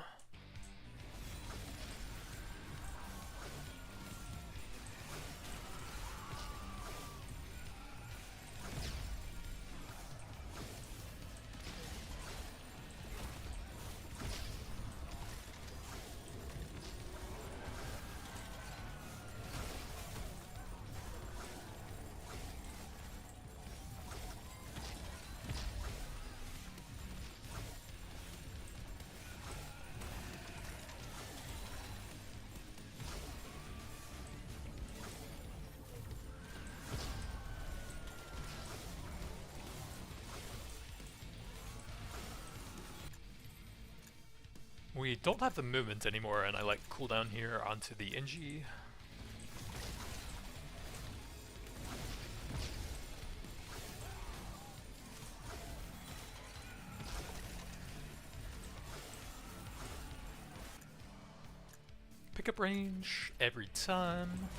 We don't have the movement anymore, and I like cooldown here onto the NG. Pickup range every time.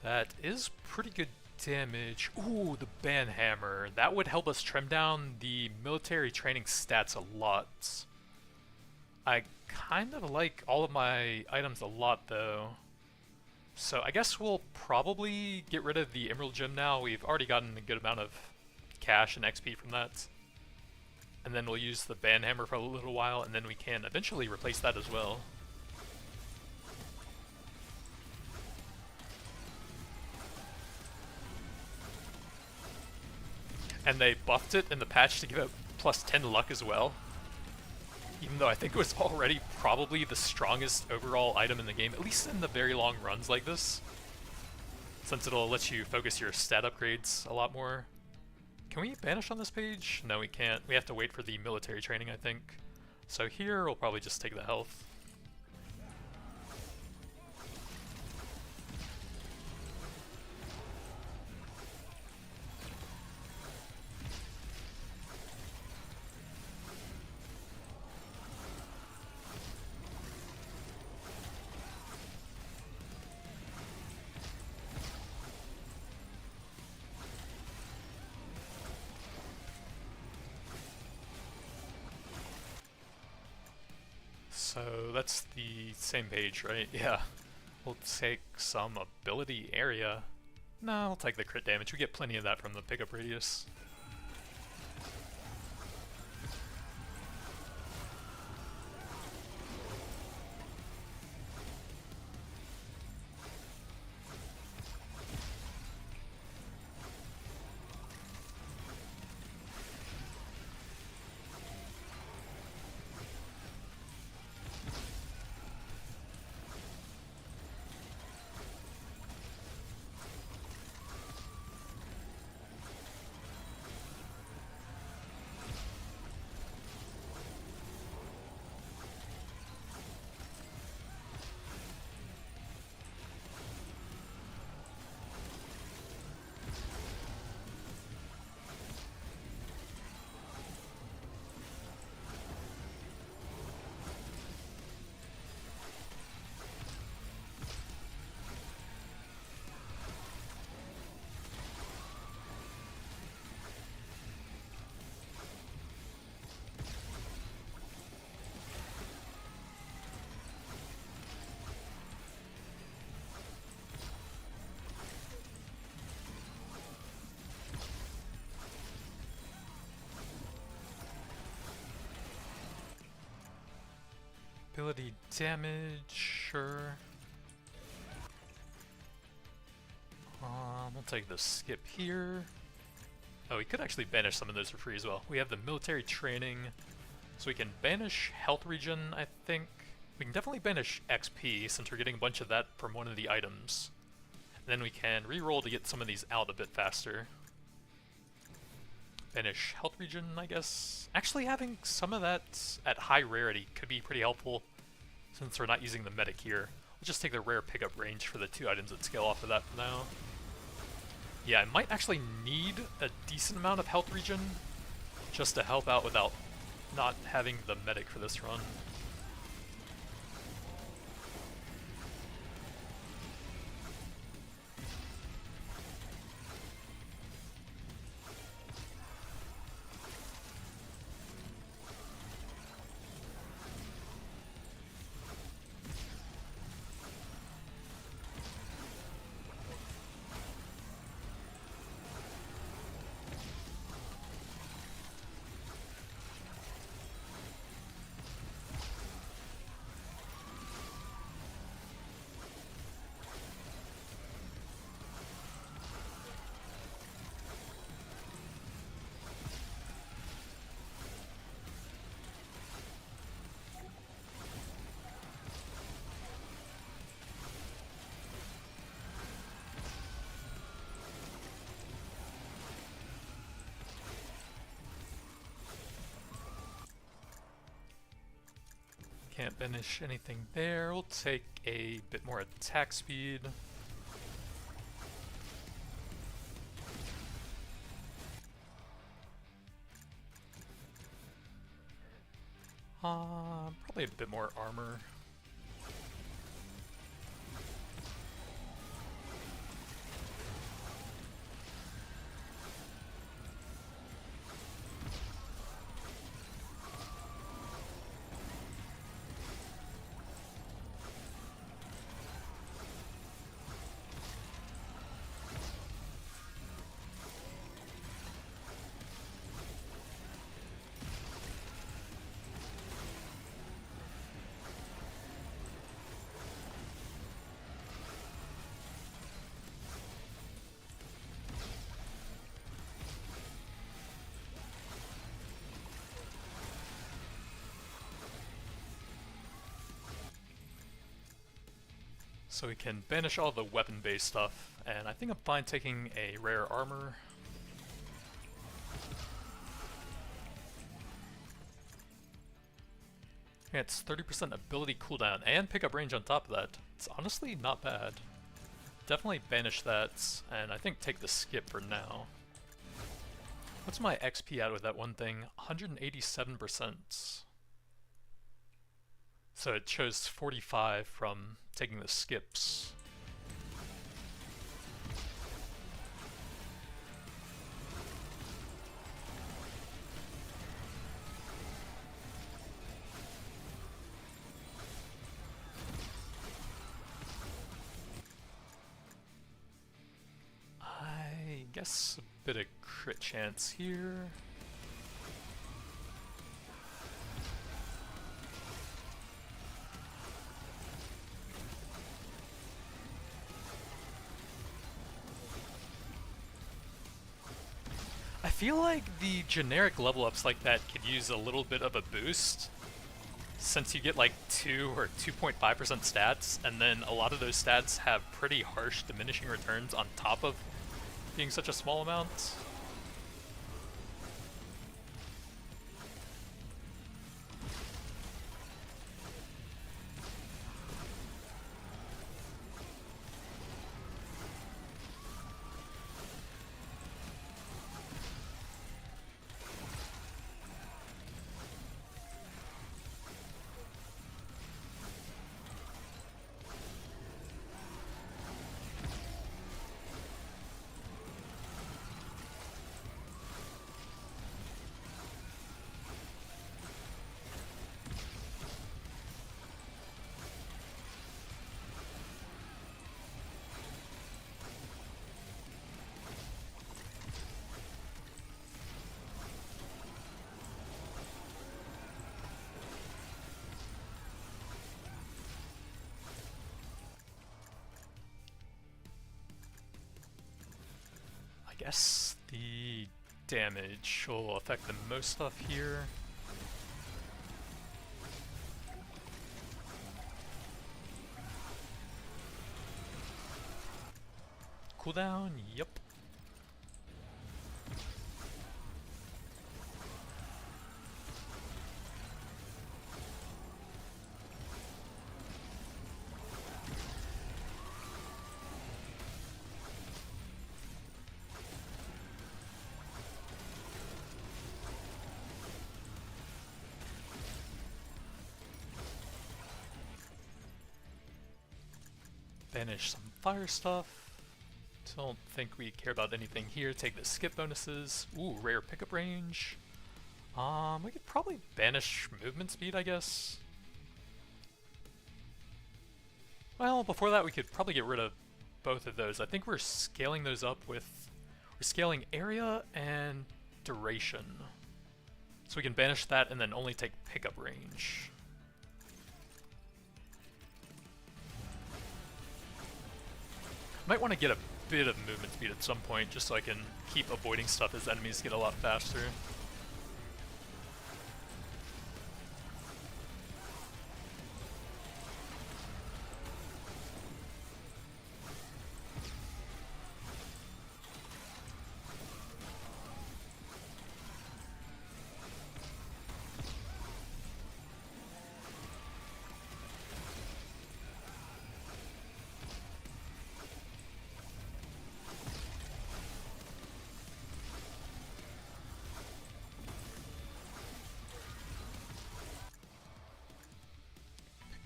That is pretty good damage. Ooh, the banhammer. That would help us trim down the military training stats a lot. I kind of like all of my items a lot though. So I guess we'll probably get rid of the Emerald Gem now. We've already gotten a good amount of cash and XP from that. And then we'll use the banhammer for a little while, and then we can eventually replace that as well. And they buffed it in the patch to give it +10 luck as well. Even though I think it was already probably the strongest overall item in the game, at least in the very long runs like this. Since it'll let you focus your stat upgrades a lot more. Can we banish on this page? No, we can't. We have to wait for the military training, I think. So here, we'll probably just take the health. So that's the same page, right? Yeah. We'll take some ability area. No, we'll take the crit damage. We get plenty of that from the pickup radius. Ability damage, sure. We'll take the skip here. Oh, we could actually banish some of those for free as well. We have the military training, so we can banish health regen, I think. We can definitely banish XP, since we're getting a bunch of that from one of the items. And then we can reroll to get some of these out a bit faster. Banish health regen, I guess. Actually, having some of that at high rarity could be pretty helpful, since we're not using the medic here. We'll just take the rare pickup range for the 2 items that scale off of that for now. Yeah, I might actually need a decent amount of health regen just to help out without not having the medic for this run. Can't banish anything there. We'll take a bit more attack speed. Probably a bit more armor. So we can banish all the weapon-based stuff, and I think I'm fine taking a rare armor. Yeah, it's 30% ability cooldown and pickup range on top of that. It's honestly not bad. Definitely banish that, and I think take the skip for now. What's my XP at with that one thing? 187%. So it chose 45 from taking the skips. guess a bit of crit chance here. I feel like the generic level ups like that could use a little bit of a boost, since you get like 2 or 2.5% stats, and then a lot of those stats have pretty harsh diminishing returns on top of being such a small amount. I guess the damage will affect the most stuff here. Cooldown, yep. Banish some fire stuff. Don't think we care about anything here. Take the skip bonuses. Ooh, rare pickup range. We could probably banish movement speed, I guess. Well, before that we could probably get rid of both of those. I think we're scaling those up with... We're scaling area and duration. So we can banish that and then only take pickup range. Might want to get a bit of movement speed at some point, just so I can keep avoiding stuff as enemies get a lot faster.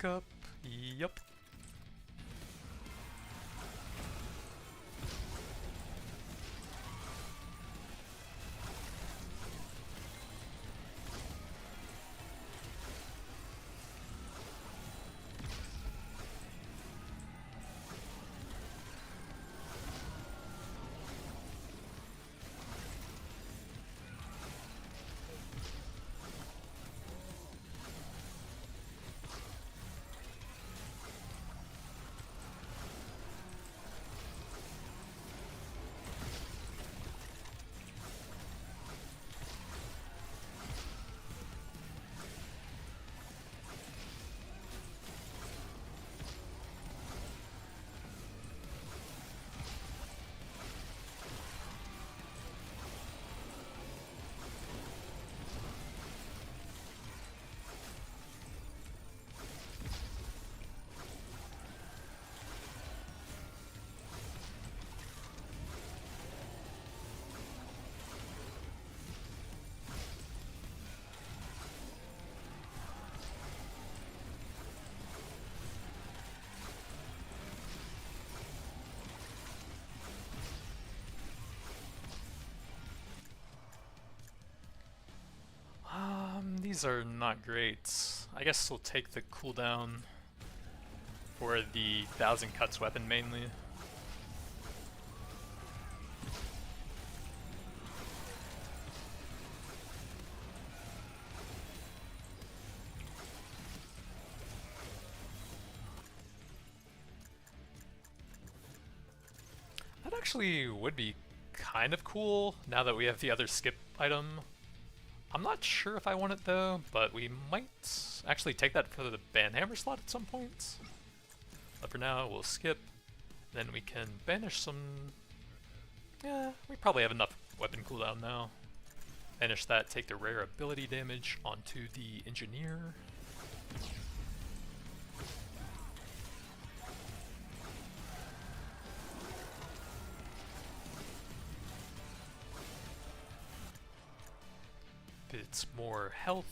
Up. Yep. These are not great. I guess we'll take the cooldown for the 1000 cuts weapon mainly. actually would be kind of cool now that we have the other skip item. I'm not sure if I want it though, but we might actually take that for the banhammer slot at some point. But for now, we'll skip. Then we can banish some... Yeah, we probably have enough weapon cooldown now. Banish that, take the rare ability damage onto the engineer. Bits more health.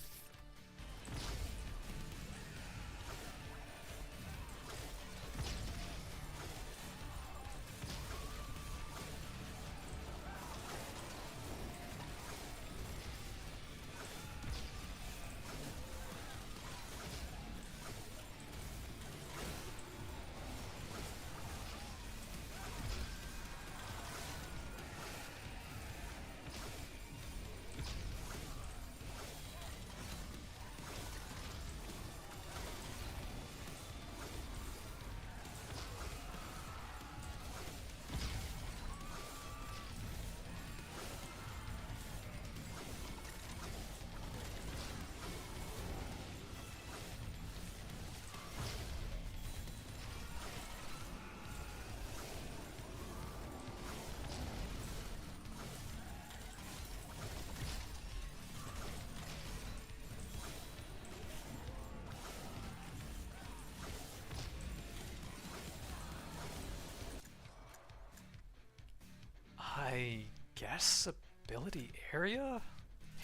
I guess ability area?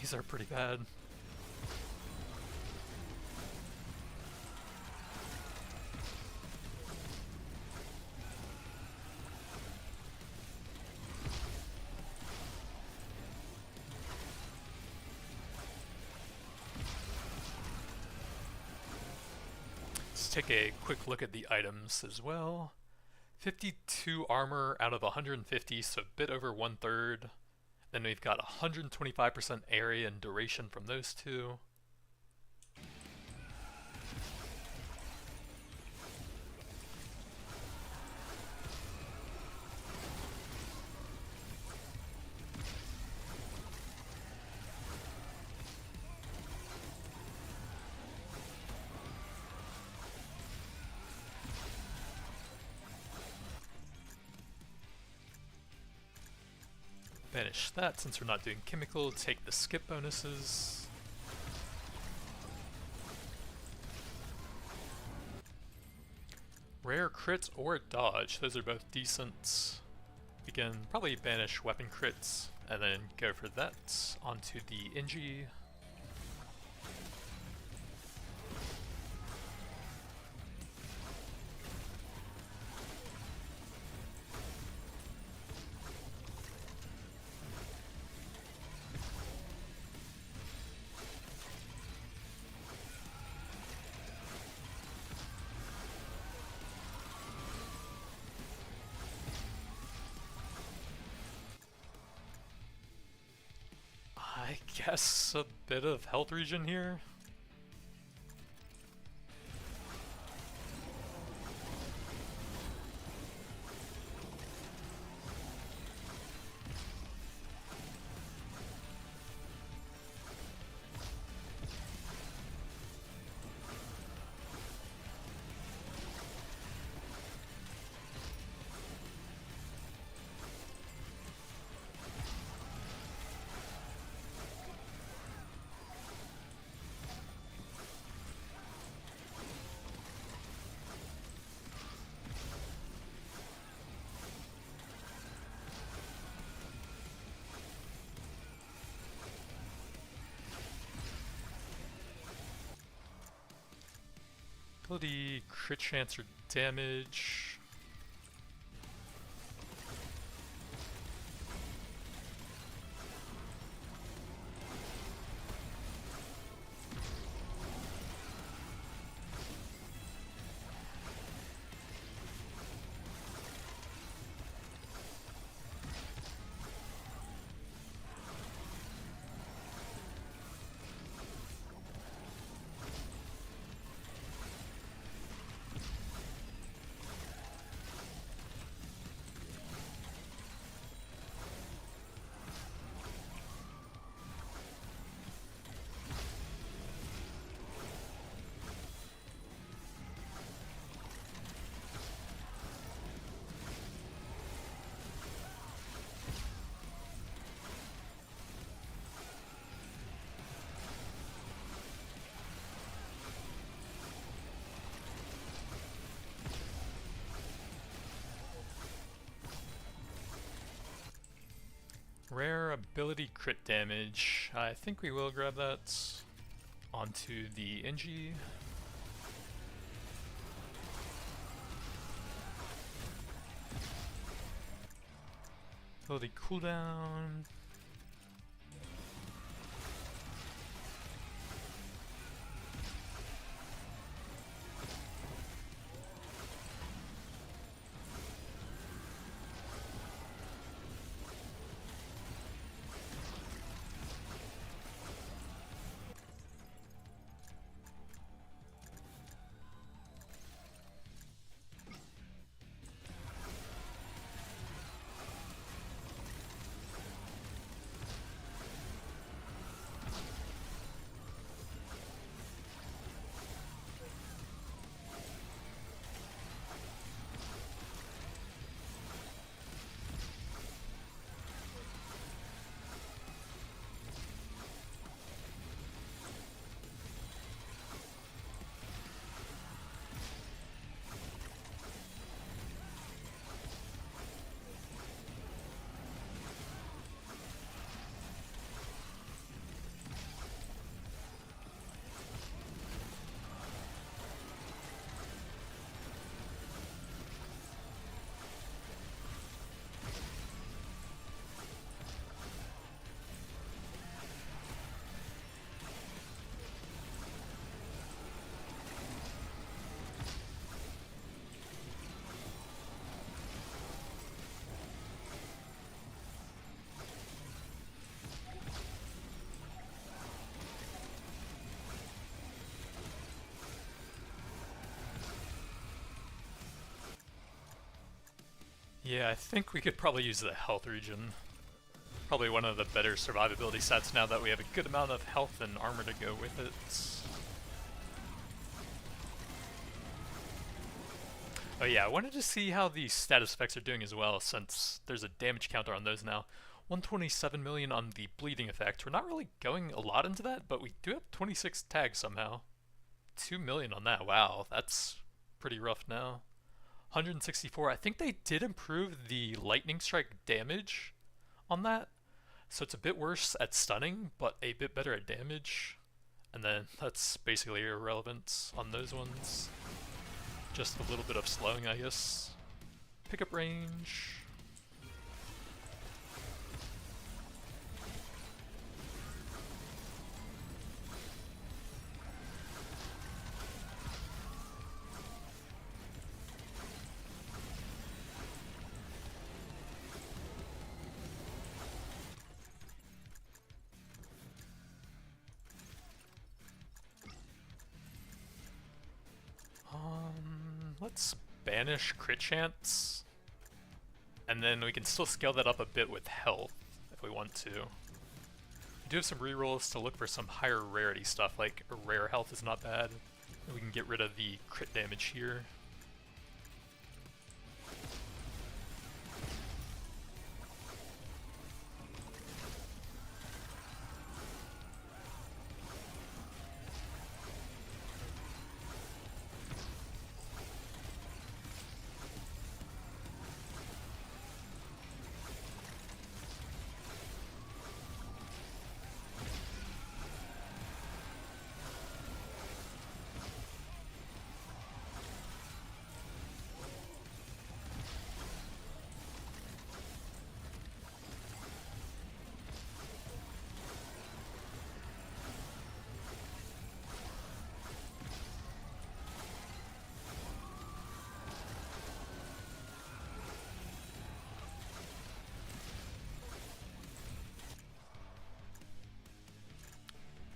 These are pretty bad. Let's take a quick look at the items as well. 52 armor out of 150, so a bit over 1/3. Then we've got 125% area and duration from those two. Banish that since we're not doing chemical, take the skip bonuses. Rare crits or dodge, those are both decent. We can probably banish weapon crits and then go for that onto the Engie. I guess a bit of health regen here. Ability, crit chance or damage. Rare ability crit damage. I think we will grab that. Onto the Engie. Ability cooldown. Yeah, I think we could probably use the health regen. Probably one of the better survivability stats now that we have a good amount of health and armor to go with it. Oh yeah, I wanted to see how the status effects are doing as well, since there's a damage counter on those now. 127 million on the bleeding effect. We're not really going a lot into that, but we do have 26 tags somehow. 2 million on that. Wow, that's pretty rough now. 164. I think they did improve the lightning strike damage on that, so it's a bit worse at stunning but a bit better at damage, and then that's basically irrelevant on those ones. Just a little bit of slowing, I guess. Pickup range. Let's banish crit chance, and then we can still scale that up a bit with health if we want to. We do have some rerolls to look for some higher rarity stuff, like rare health is not bad. We can get rid of the crit damage here.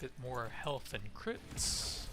Bit more health and crits.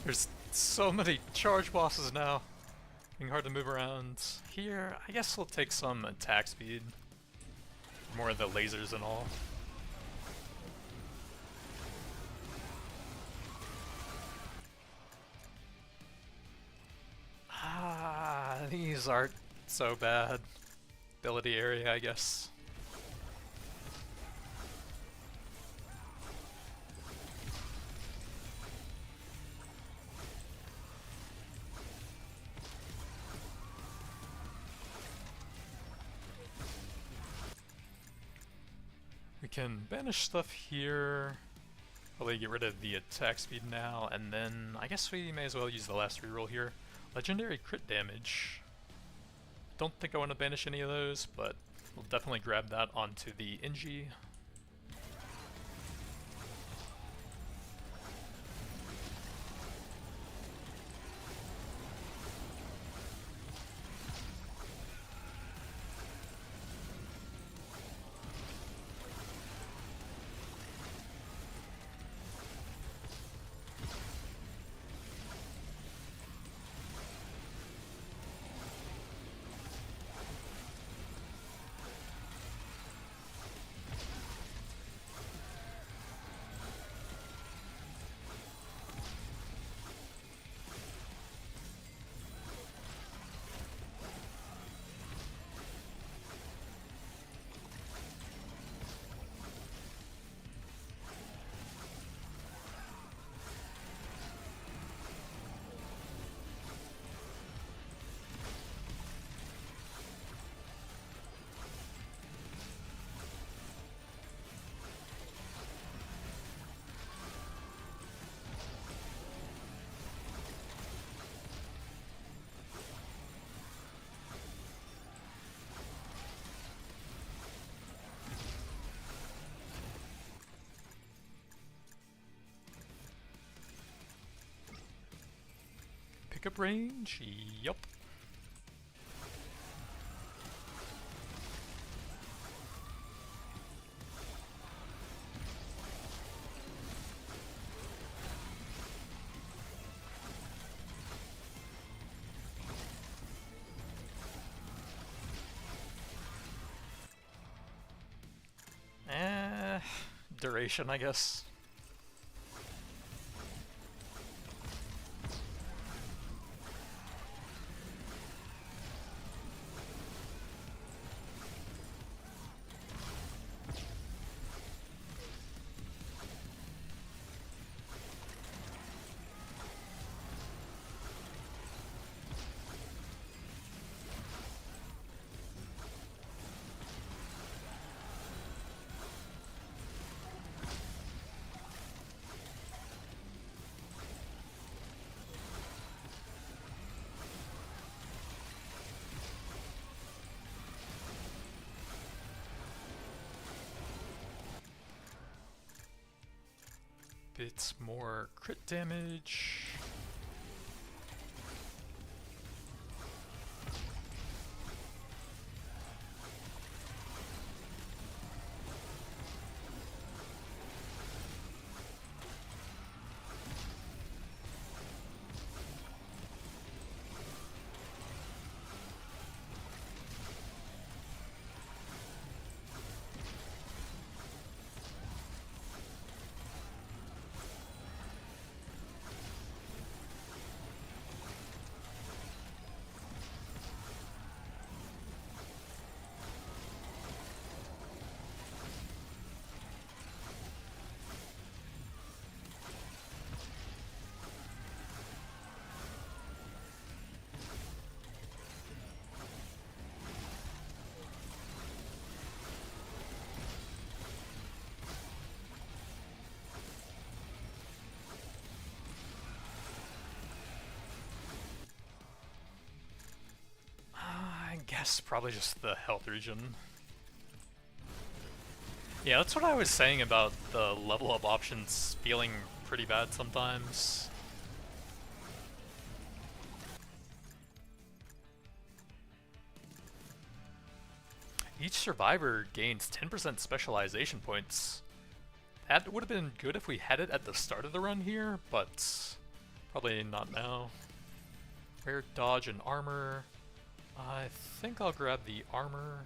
There's so many charge bosses now. Getting hard to move around. Here, I guess we'll take some attack speed. More of the lasers and all. These aren't so bad. Ability area, I guess. We can banish stuff here. Probably get rid of the attack speed now, and then I guess we may as well use the last reroll here. Legendary crit damage. Don't think I want to banish any of those, but we'll definitely grab that onto the Inji. Pickup range? Yup. Duration, I guess. Bit more crit damage. I guess probably just the health regen. Yeah, that's what I was saying about the level up options feeling pretty bad sometimes. Each survivor gains 10% specialization points. That would have been good if we had it at the start of the run here, but Probably not now. Rare dodge and armor. I think I'll grab the armor.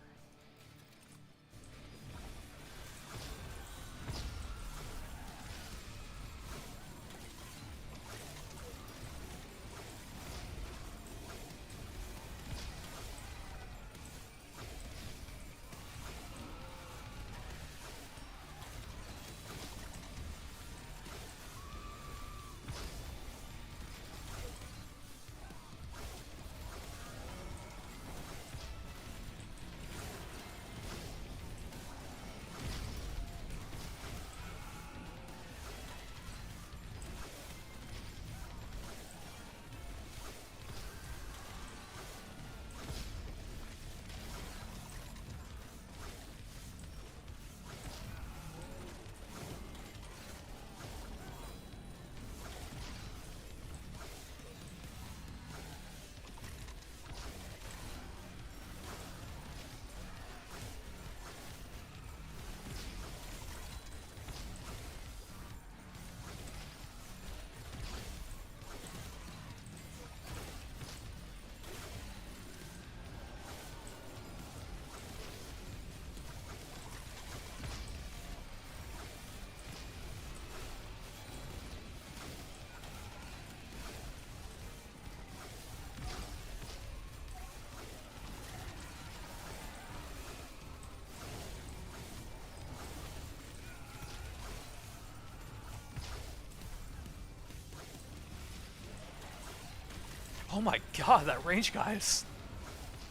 Oh my god, that range guy is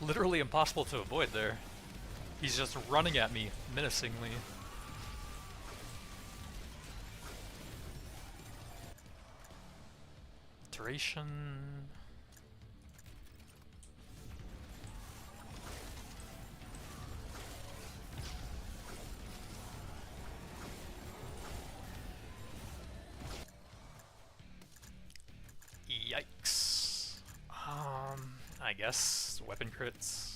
literally impossible to avoid there. He's just running at me menacingly. Duration. Yikes. I guess weapon crits.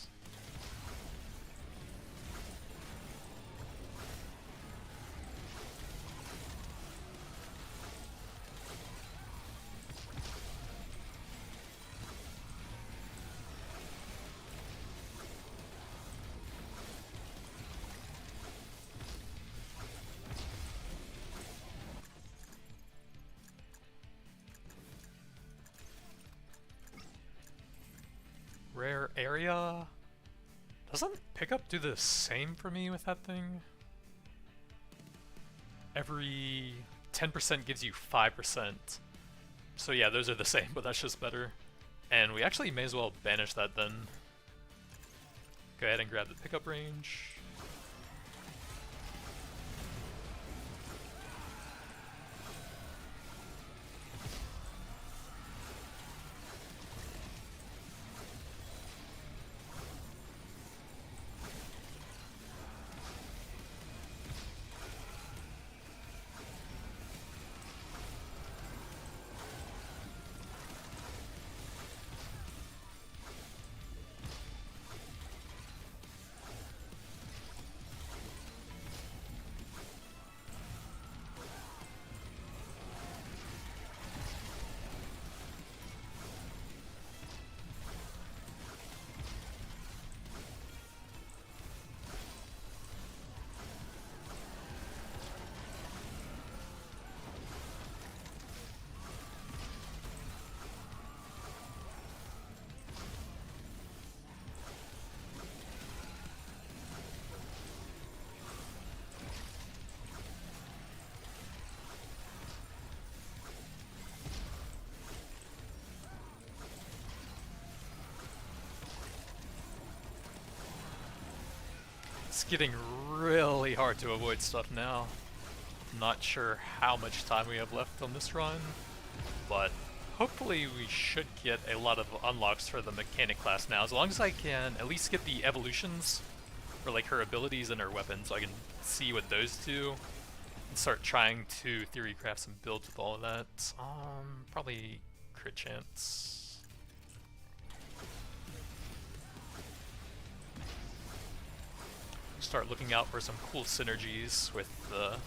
Rare area. Doesn't pickup do the same for me with that thing? Every 10% gives you 5%. So yeah, those are the same, but that's just better. And we actually may as well banish that then. Go ahead and grab the pickup range. It's getting really hard to avoid stuff now. Not sure how much time we have left on this run, but hopefully we should get a lot of unlocks for the mechanic class now, as long as I can at least get the evolutions for like her abilities and her weapons, so I can see what those do and start trying to theory craft some builds with all of that. Probably crit chance. Start looking out for some cool synergies with the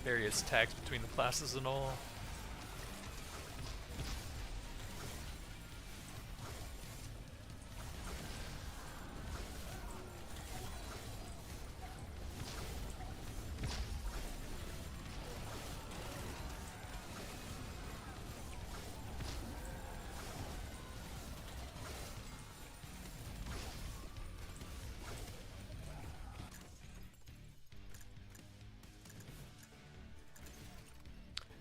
various tags between the classes and all.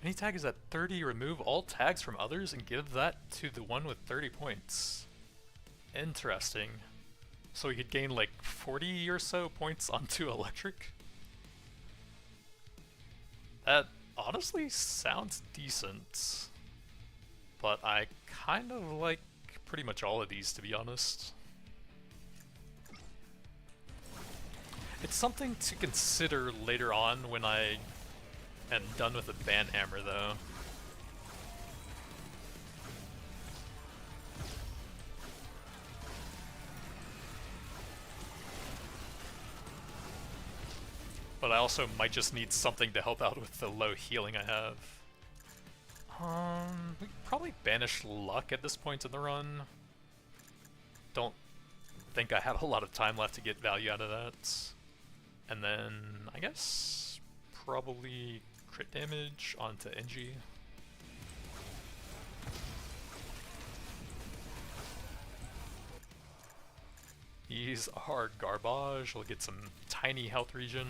Any tag is at 30, remove all tags from others and give that to the one with 30 points. Interesting. So we could gain like 40 or so points onto electric? That honestly sounds decent. But I kind of like pretty much all of these, to be honest. It's something to consider later on when I am done with the banhammer, though. But I also might just need something to help out with the low healing I have. We could probably banish luck at this point in the run. Don't think I have a lot of time left to get value out of that. And then, I guess, probably crit damage onto NG. These are garbage. We'll get some tiny health regen.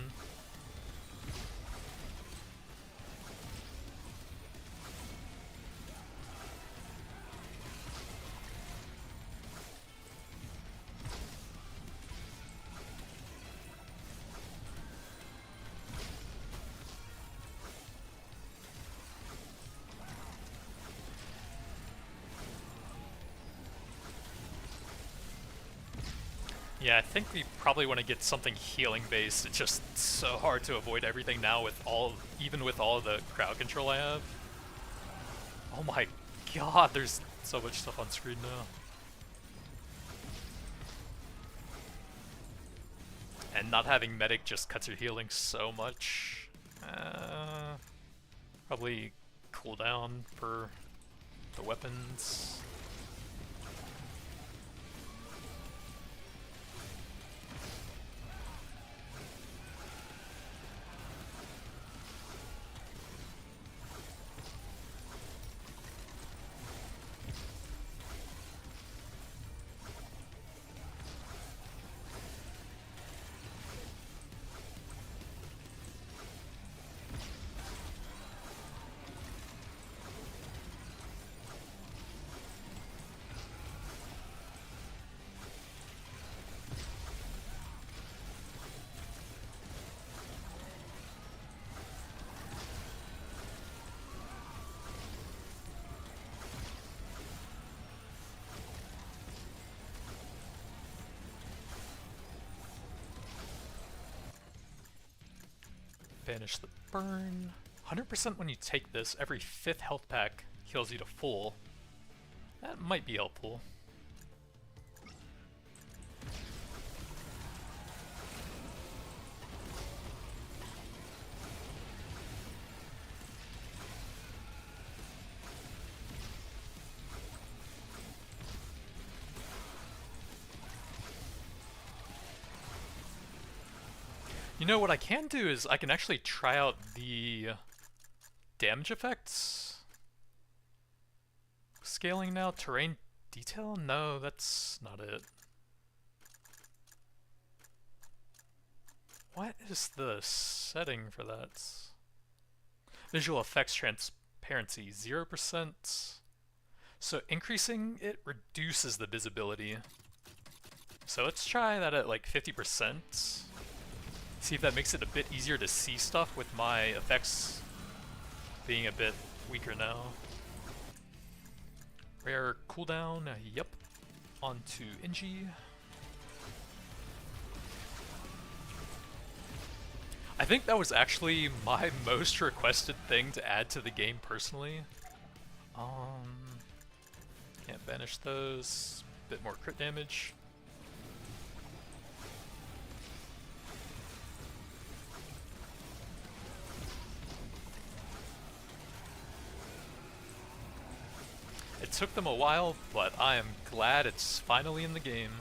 Yeah, I think we probably want to get something healing based. It's just so hard to avoid everything now with even with all the crowd control I have. Oh my god, there's so much stuff on screen now. And not having medic just cuts your healing so much. Probably cooldown for the weapons. Banish the burn. 100% when you take this, every 5th health pack heals you to full. That might be helpful. You know, what I can do is I can actually try out the damage effects. Scaling now, terrain detail? No, that's not it. What is the setting for that? Visual effects transparency, 0%. So increasing it reduces the visibility. So let's try that at like 50%. See if that makes it a bit easier to see stuff with my effects being a bit weaker now. Rare cooldown, yep. Onto NG. I think that was actually my most requested thing to add to the game personally. Can't banish those. Bit more crit damage. It took them a while, but I am glad it's finally in the game.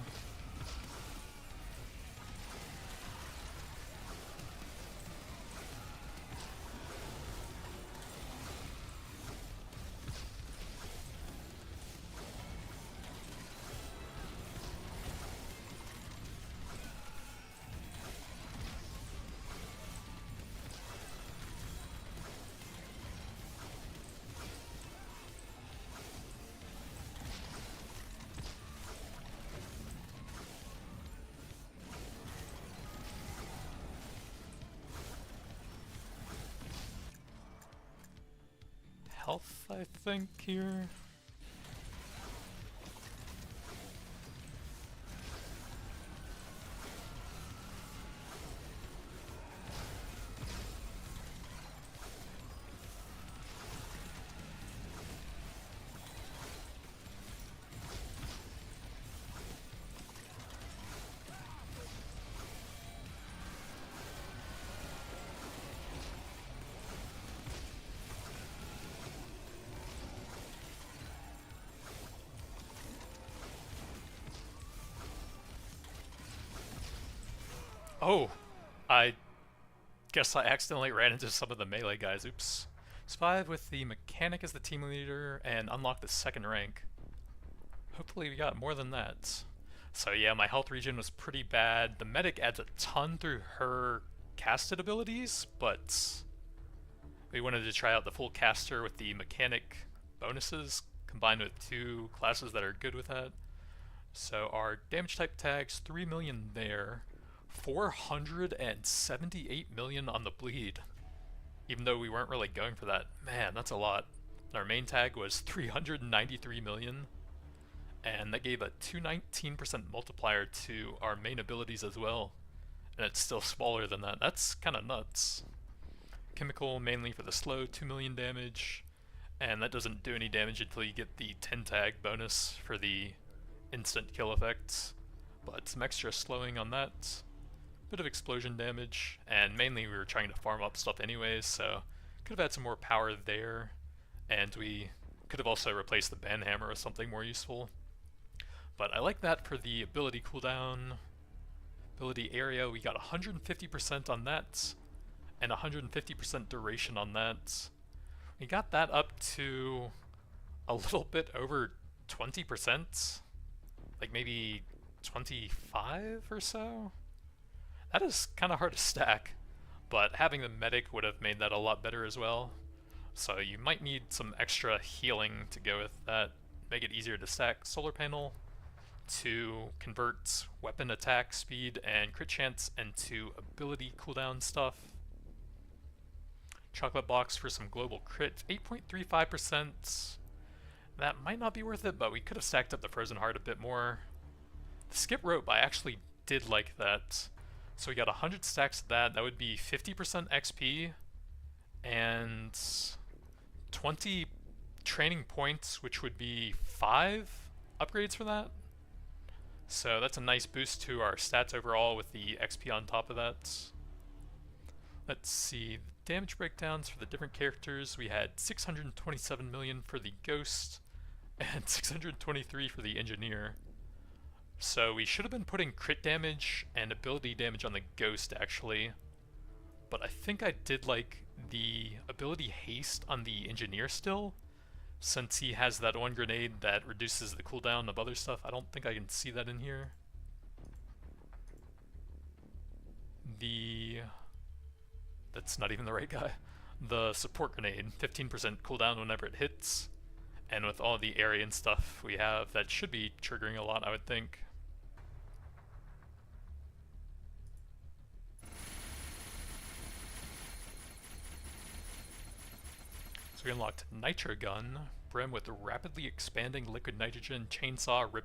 health, I think, here. Oh, I guess I accidentally ran into some of the melee guys. Oops. Survive with the mechanic as the team leader and unlock the second rank. Hopefully we got more than that. So yeah, my health regen was pretty bad. The medic adds a ton through her casted abilities, but we wanted to try out the full caster with the mechanic bonuses combined with two classes that are good with that. So our damage type tags 3 million there. 478 million on the bleed, even though we weren't really going for that. Man, that's a lot. Our main tag was 393 million, and that gave a 219% multiplier to our main abilities as well, and it's still smaller than that. That's kind of nuts. Chemical mainly for the slow, 2 million damage, and that doesn't do any damage until you get the 10 tag bonus for the instant kill effects, but some extra slowing on that. Bit of explosion damage, and mainly we were trying to farm up stuff anyways, so could have had some more power there, and we could have also replaced the banhammer with something more useful. But I like that for the ability cooldown. Ability area, we got 150% on that, and 150% duration on that. We got that up to a little bit over 20%, like maybe 25 or so. That is kind of hard to stack, but having the medic would have made that a lot better as well. So you might need some extra healing to go with that, make it easier to stack. Solar panel to convert weapon attack speed and crit chance into ability cooldown stuff. Chocolate box for some global crit, 8.35%. That might not be worth it, but we could have stacked up the frozen heart a bit more. The skip rope, I actually did like that. So we got 100 stacks of that. That would be 50% XP and 20 training points, which would be 5 upgrades for that. So that's a nice boost to our stats overall with the XP on top of that. Let's see, the damage breakdowns for the different characters. We had 627 million for the Ghost and 623 for the Engineer. So we should have been putting crit damage and ability damage on the Ghost actually, but I think I did like the ability haste on the Engineer still, since he has that one grenade that reduces the cooldown of other stuff. I don't think I can see that in here. That's not even the right guy. The support grenade, 15% cooldown whenever it hits, and with all the area and stuff we have, that should be triggering a lot, I would think. So we unlocked Nitro Gun, Brim with rapidly expanding liquid nitrogen, chainsaw, rip